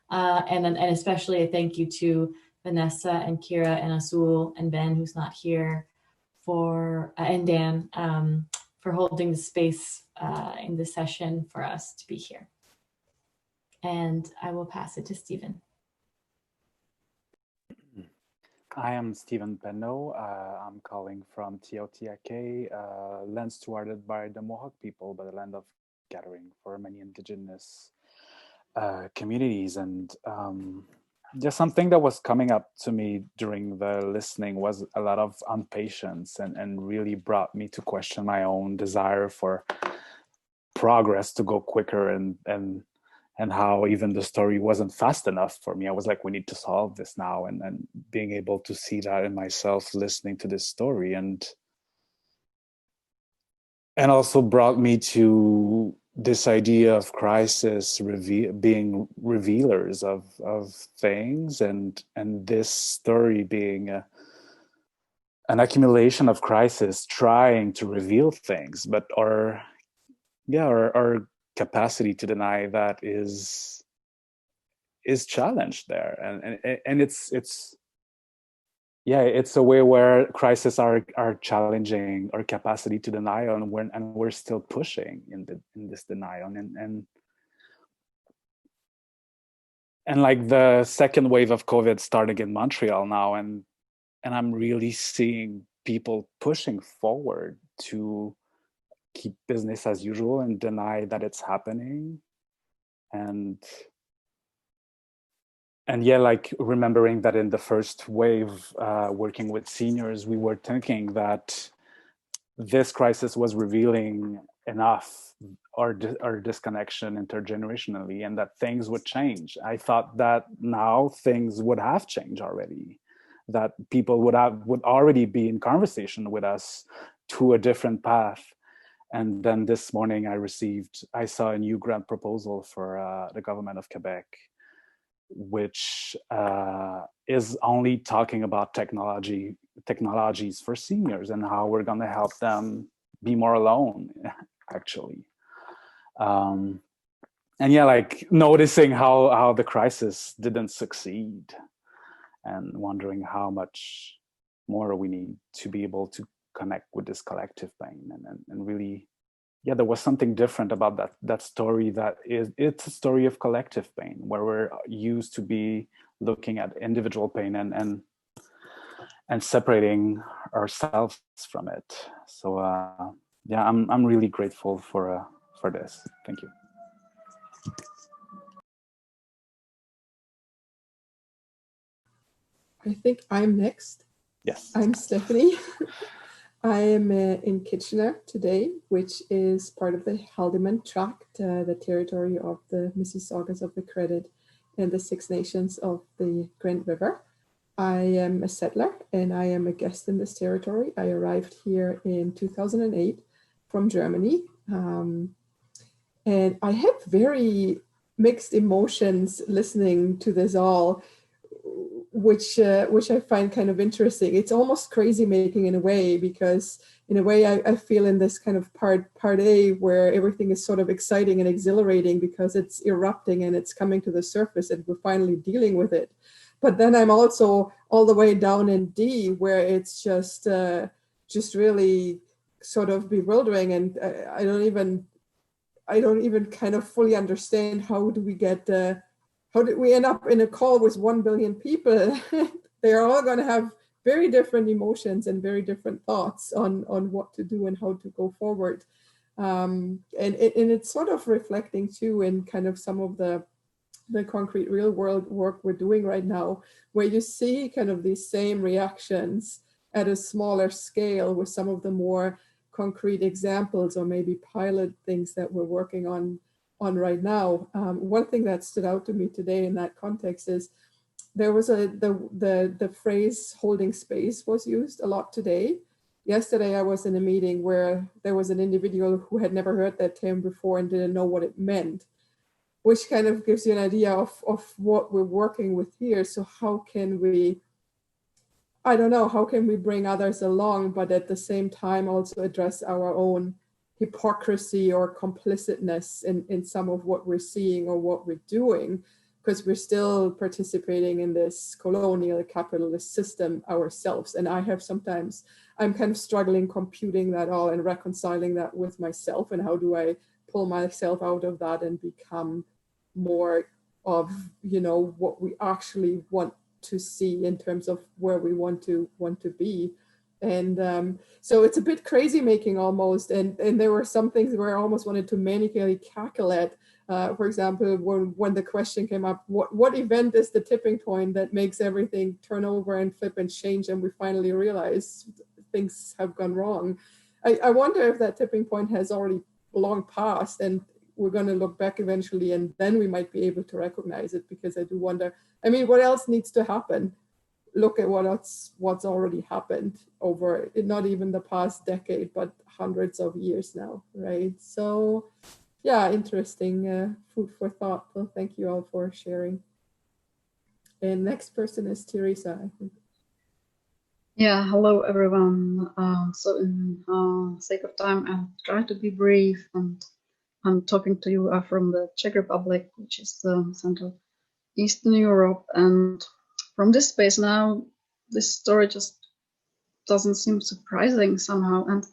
[SPEAKER 7] And especially a thank you to Vanessa and Kira and Azul and Ben, who's not here, and Dan, for holding the space in this session for us to be here. And I will pass it to Stephen.
[SPEAKER 8] I am Stephen Penno. I'm calling from Teotihuacan, land stewarded by the Mohawk people, but a land of gathering for many indigenous communities. And just something that was coming up to me during the listening was a lot of impatience, and really brought me to question my own desire for progress to go quicker, and how even the story wasn't fast enough for me. I was like, we need to solve this now, and being able to see that in myself listening to this story, and also brought me to this idea of crisis being revealers of things, and this story being an accumulation of crisis trying to reveal things, but our capacity to deny that is challenged there, and it's a way where crises are challenging our capacity to deny, and we're still pushing in this denial, and like the second wave of COVID starting in Montreal now, and I'm really seeing people pushing forward to keep business as usual and deny that it's happening, and like remembering that in the first wave, working with seniors, we were thinking that this crisis was revealing enough our disconnection intergenerationally, and that things would change. I thought that now things would have changed already, that people would already be in conversation with us to a different path. And then this morning I saw a new grant proposal for the government of Quebec, which is only talking about technologies for seniors and how we're going to help them be more alone, actually. And like noticing how the crisis didn't succeed, and wondering how much more we need to be able to connect with this collective pain, and really, there was something different about that story. It's a story of collective pain, where we're used to be looking at individual pain and separating ourselves from it. So I'm really grateful for this. Thank you.
[SPEAKER 2] I think I'm next.
[SPEAKER 8] Yes.
[SPEAKER 2] I'm Stephanie. I am in Kitchener today, which is part of the Haldimand Tract, the territory of the Mississaugas of the Credit and the Six Nations of the Grand River. I am a settler and I am a guest in this territory. I arrived here in 2008 from Germany. And I had very mixed emotions listening to this all, which I find kind of interesting. It's almost crazy making in a way, because in a way I feel in this kind of part A, where everything is sort of exciting and exhilarating because it's erupting and it's coming to the surface and we're finally dealing with it. But then I'm also all the way down in D, where it's just really sort of bewildering, and I don't even kind of fully understand how did we end up in a call with 1 billion people? They're all going to have very different emotions and very different thoughts on what to do and how to go forward. And it's sort of reflecting too in kind of some of the concrete real world work we're doing right now, where you see kind of these same reactions at a smaller scale with some of the more concrete examples or maybe pilot things that we're working on right now. One thing that stood out to me today in that context is there was the phrase holding space was used a lot today. Yesterday I was in a meeting where there was an individual who had never heard that term before and didn't know what it meant, which kind of gives you an idea of what we're working with here. So how can we bring others along, but at the same time also address our own hypocrisy or complicitness in some of what we're seeing or what we're doing, because we're still participating in this colonial capitalist system ourselves. And I'm kind of struggling computing that all and reconciling that with myself, and how do I pull myself out of that and become more of, what we actually want to see in terms of where we want to be. And so it's a bit crazy making almost, and there were some things where I almost wanted to manically cackle at. For example, when the question came up, what event is the tipping point that makes everything turn over and flip and change, and we finally realize things have gone wrong? I wonder if that tipping point has already long past, and we're going to look back eventually, and then we might be able to recognize it. Because I do wonder, I mean, what else needs to happen? Look at what's already happened over not even the past decade, but hundreds of years now, right? So yeah, interesting food for thought. So thank you all for sharing. And next person is Teresa, I think.
[SPEAKER 9] Yeah, hello everyone. So in sake of time, I'll try to be brief, and I'm talking to you from the Czech Republic, which is Central Eastern Europe. And from this space now, this story just doesn't seem surprising somehow. And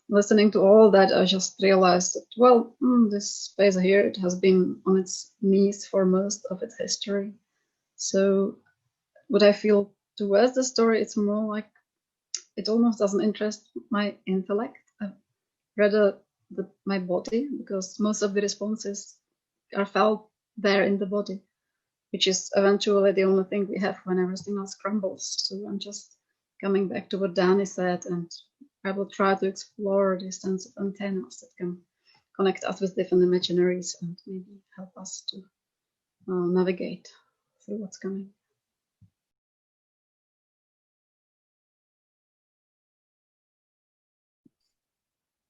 [SPEAKER 9] listening to all that, I just realized that, well, this space here, it has been on its knees for most of its history. So what I feel towards the story, it's more like it almost doesn't interest my intellect, rather my body, because most of the responses are felt there in the body, which is eventually the only thing we have when everything else crumbles. So I'm just coming back to what Danny said, and I will try to explore the sense of antennas that can connect us with different imaginaries and maybe help us to navigate through what's coming.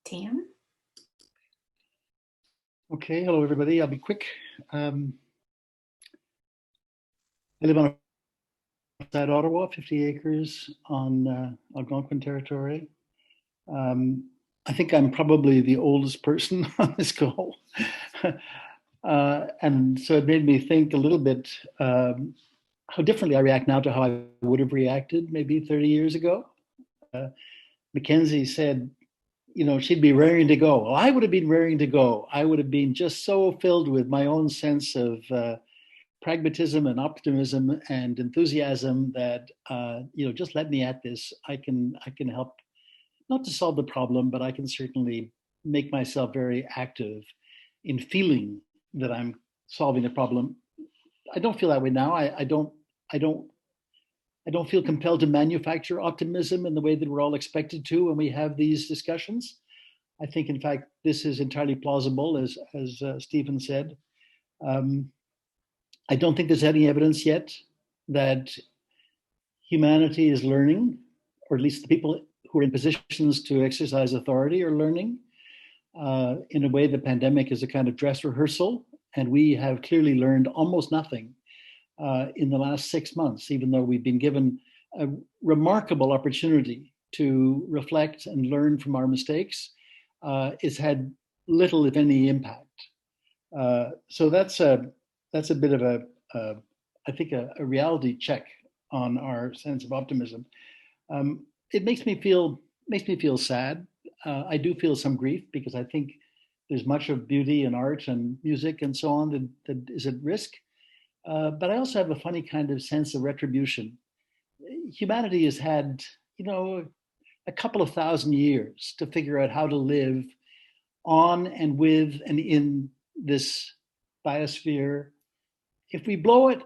[SPEAKER 1] Tim?
[SPEAKER 12] Okay, hello everybody. I'll be quick. I live on outside Ottawa, 50 acres on Algonquin territory. I think I'm probably the oldest person on this call. And so it made me think a little bit how differently I react now to how I would have reacted maybe 30 years ago. Mackenzie said, you know, she'd be raring to go. Well, I would have been raring to go. I would have been just so filled with my own sense of pragmatism and optimism and enthusiasm that, you know, just let me at this. I can help, not to solve the problem, but I can certainly make myself very active in feeling that I'm solving the problem. I don't feel that way now. I don't feel compelled to manufacture optimism in the way that we're all expected to when we have these discussions. I think, in fact, this is entirely plausible, as Stephen said. I don't think there's any evidence yet that humanity is learning, or at least the people who are in positions to exercise authority are learning. In a way, the pandemic is a kind of dress rehearsal, and we have clearly learned almost nothing in the last 6 months, even though we've been given a remarkable opportunity to reflect and learn from our mistakes. It's had little, if any, impact. So that's a bit of I think a reality check on our sense of optimism. It makes me feel sad. I do feel some grief because I think there's much of beauty and art and music and so on that is at risk. But I also have a funny kind of sense of retribution. Humanity has had, you know, a couple of thousand years to figure out how to live on and with and in this biosphere. If we blow it,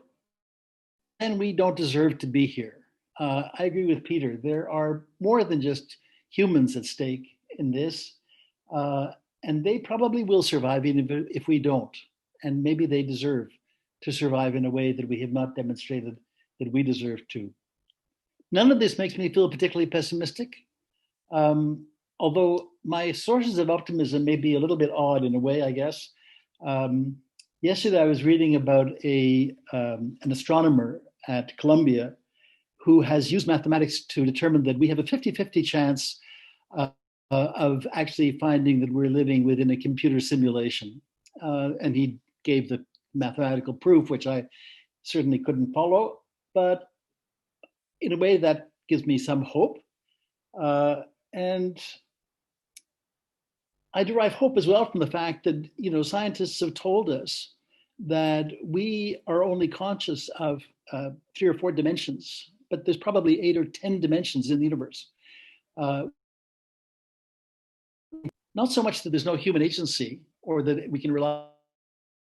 [SPEAKER 12] then we don't deserve to be here. I agree with Peter. There are more than just humans at stake in this, and they probably will survive even if we don't. And maybe they deserve to survive in a way that we have not demonstrated that we deserve to. None of this makes me feel particularly pessimistic, although my sources of optimism may be a little bit odd in a way, I guess. Yesterday, I was reading about an astronomer at Columbia who has used mathematics to determine that we have a 50-50 chance of actually finding that we're living within a computer simulation. And he gave the mathematical proof, which I certainly couldn't follow, but in a way that gives me some hope. And I derive hope as well from the fact that, you know, scientists have told us that we are only conscious of 3 or 4 dimensions, but there's probably 8 or 10 dimensions in the universe. Not so much that there's no human agency or that we can rely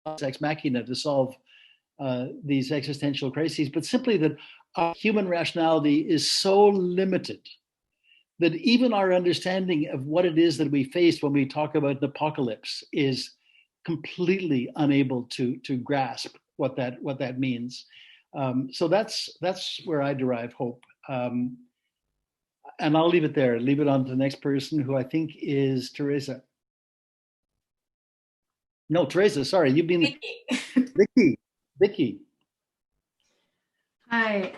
[SPEAKER 12] on ex machina to solve these existential crises, but simply that our human rationality is so limited that even our understanding of what it is that we face when we talk about the apocalypse is completely unable to grasp what that means. So that's where I derive hope. And I'll leave it there. Leave it on to the next person, who I think is Teresa. No, Teresa. Sorry, you've been Vicky.
[SPEAKER 10] Hi.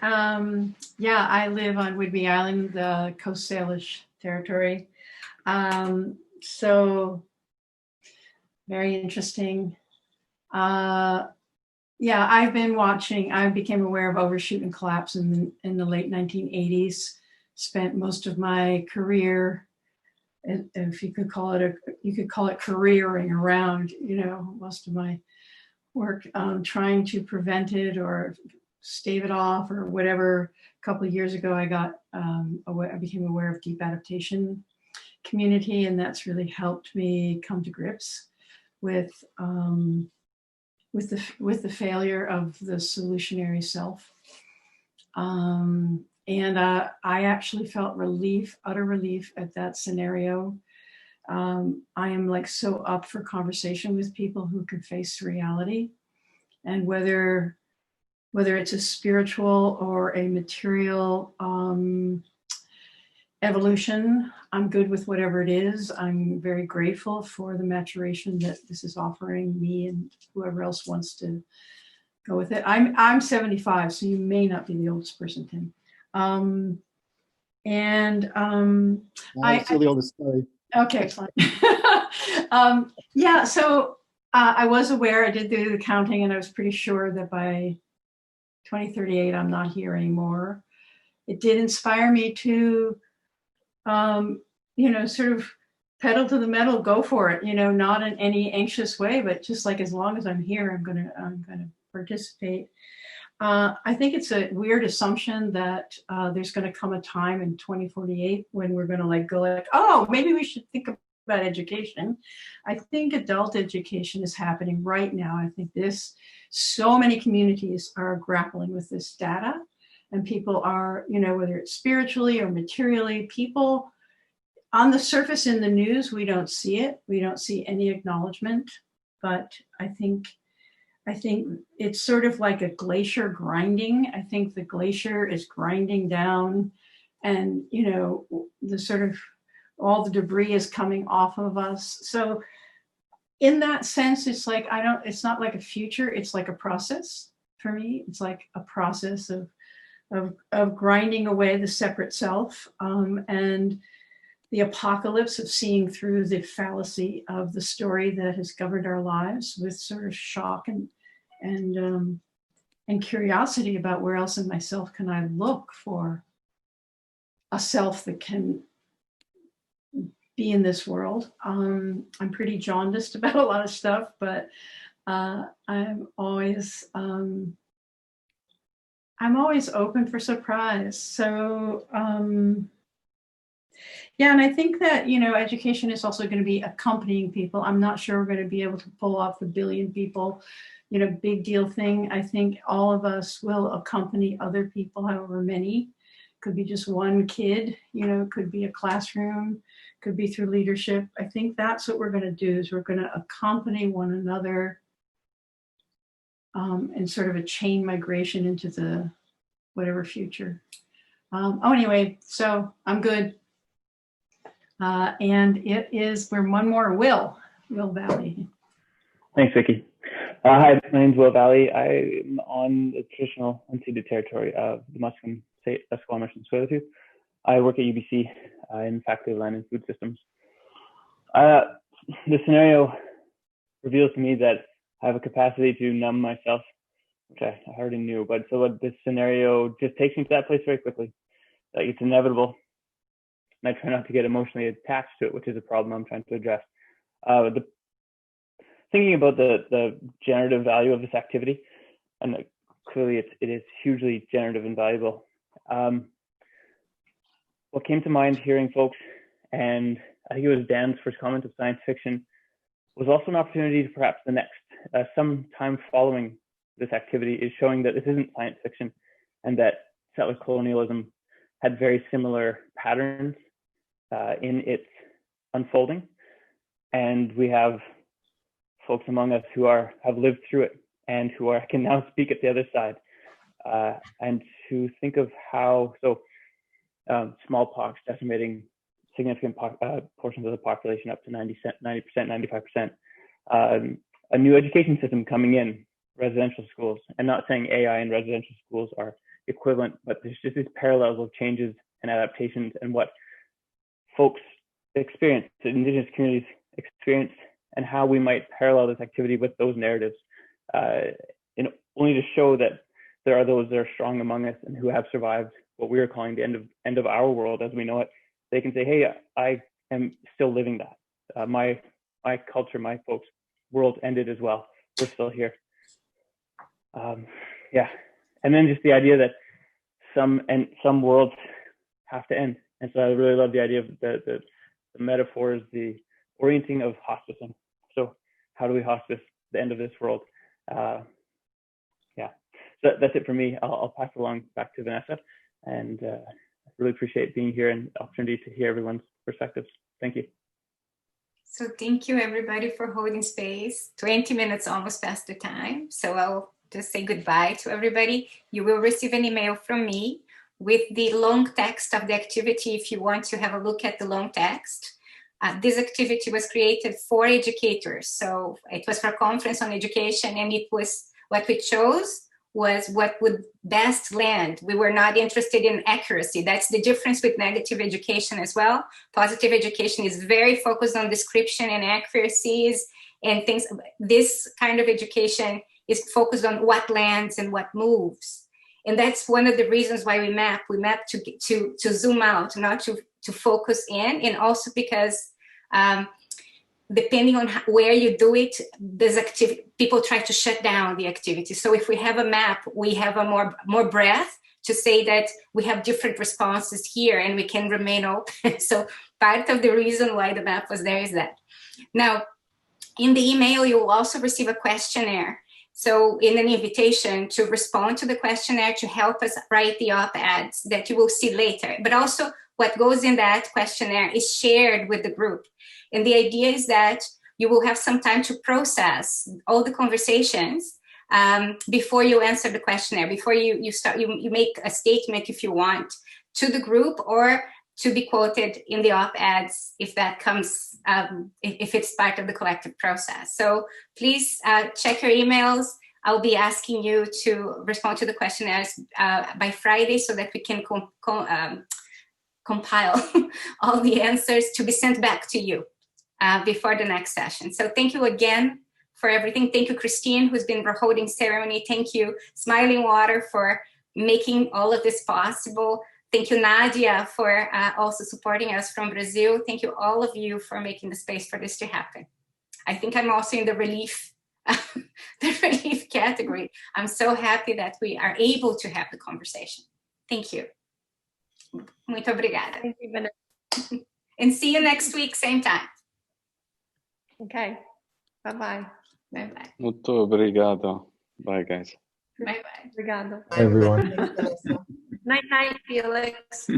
[SPEAKER 10] Yeah, I live on Whidbey Island, the Coast Salish territory. So very interesting. Yeah, I've been watching. I became aware of overshoot and collapse in the late 1980s. Spent most of my career, if you could call it careering around. Most of my work trying to prevent it or stave it off or whatever. A couple of years ago, I became aware of deep adaptation community, and that's really helped me come to grips with the failure of the solutionary self. And I actually felt utter relief at that scenario. I am like so up for conversation with people who can face reality, and whether it's a spiritual or a material evolution, I'm good with whatever it is. I'm very grateful for the maturation that this is offering me and whoever else wants to go with it. I'm 75, so you may not be the oldest person, Tim.
[SPEAKER 12] I'm still the oldest. Sorry.
[SPEAKER 10] Okay, fine. Yeah, so I was aware. I did do the counting, and I was pretty sure that by 2038, I'm not here anymore. It did inspire me to, sort of pedal to the metal, go for it. Not in any anxious way, but just like as long as I'm here, I'm gonna participate. I think it's a weird assumption that there's going to come a time in 2048 when we're going to go oh, maybe we should think about education. I think adult education is happening right now. I think so many communities are grappling with this data, and people are, whether it's spiritually or materially, people on the surface in the news, we don't see it. We don't see any acknowledgement, but I think it's sort of like a glacier grinding. I think the glacier is grinding down, and the sort of all the debris is coming off of us. So in that sense, it's like it's not like a future, it's like a process for me. It's like a process of grinding away the separate self, and the apocalypse of seeing through the fallacy of the story that has governed our lives with sort of shock and curiosity about where else in myself can I look for a self that can be in this world. I'm pretty jaundiced about a lot of stuff, but I'm always open for surprise. So yeah, and I think that education is also going to be accompanying people. I'm not sure we're going to be able to pull off the billion people big deal thing. I think all of us will accompany other people, however many. Could be just one kid, could be a classroom, could be through leadership. I think that's what we're going to do, is we're going to accompany one another in sort of a chain migration into the whatever future. Anyway, so I'm good. And we're one more, Will Valley.
[SPEAKER 13] Thanks, Vicki. Hi, my name's Will Valley. I'm on the traditional unceded territory of the Musqueam, Squamish, and Tsleil-Waututh. I work at UBC in Faculty of Land and Food Systems. The scenario reveals to me that I have a capacity to numb myself, which I already knew, but so what this scenario just takes me to that place very quickly. Like, it's inevitable, and I try not to get emotionally attached to it, which is a problem I'm trying to address. Thinking about the generative value of this activity, and clearly it is hugely generative and valuable. What came to mind hearing folks, and I think it was Dan's first comment of science fiction, was also an opportunity to perhaps the next, some time following this activity, is showing that this isn't science fiction, and that settler colonialism had very similar patterns in its unfolding, and we have folks among us who have lived through it and who can now speak at the other side, and to think of how smallpox decimating significant portions of the population, up to 90%, 95%. A new education system coming in, residential schools, and not saying AI and residential schools are equivalent, but there's just these parallels of changes and adaptations and what folks experience, the Indigenous communities experience, and how we might parallel this activity with those narratives, only to show that there are those that are strong among us and who have survived what we are calling the end of our world as we know it. They can say, hey, I am still living that. My culture, my folks' world ended as well. We're still here. And then just the idea that some worlds have to end. And so I really love the idea of the metaphors, the orienting of hospicing. So how do we hospice the end of this world? So that's it for me. I'll pass it along back to Vanessa, and I really appreciate being here and the opportunity to hear everyone's perspectives. Thank you.
[SPEAKER 1] So thank you everybody for holding space. 20 minutes almost past the time. So I'll just say goodbye to everybody. You will receive an email from me with the long text of the activity if you want to have a look at the long text. This activity was created for educators. So it was for a conference on education, and it was what we chose was what would best land. We were not interested in accuracy. That's the difference with negative education as well. Positive education is very focused on description and accuracies and things. This kind of education is focused on what lands and what moves. And that's one of the reasons why we map. We map to zoom out, not to focus in, and also because depending on where you do it, this activity, people try to shut down the activity. So if we have a map, we have a more breadth to say that we have different responses here and we can remain open. So part of the reason why the map was there is that. Now, in the email, you will also receive a questionnaire. So in an invitation to respond to the questionnaire to help us write the op-eds that you will see later. But also what goes in that questionnaire is shared with the group. And the idea is that you will have some time to process all the conversations before you answer the questionnaire, before you start, you make a statement if you want to the group or to be quoted in the op-eds if that comes, if it's part of the collective process. So please check your emails. I'll be asking you to respond to the questionnaires by Friday so that we can compile all the answers to be sent back to you before the next session. So thank you again for everything. Thank you, Christine, who's been holding ceremony. Thank you, Smiling Water, for making all of this possible. Thank you, Nadia, for also supporting us from Brazil. Thank you, all of you, for making the space for this to happen. I think I'm also in the relief, category. I'm so happy that we are able to have the conversation. Thank you. Muito obrigada.
[SPEAKER 19] Thank you, Vanessa.
[SPEAKER 1] And see you next week, same time.
[SPEAKER 19] Okay. Bye-bye.
[SPEAKER 1] Bye-bye.
[SPEAKER 14] Muito obrigado. Bye, guys.
[SPEAKER 1] Bye-bye.
[SPEAKER 19] Obrigada.
[SPEAKER 11] Everyone.
[SPEAKER 19] Night-night, Felix.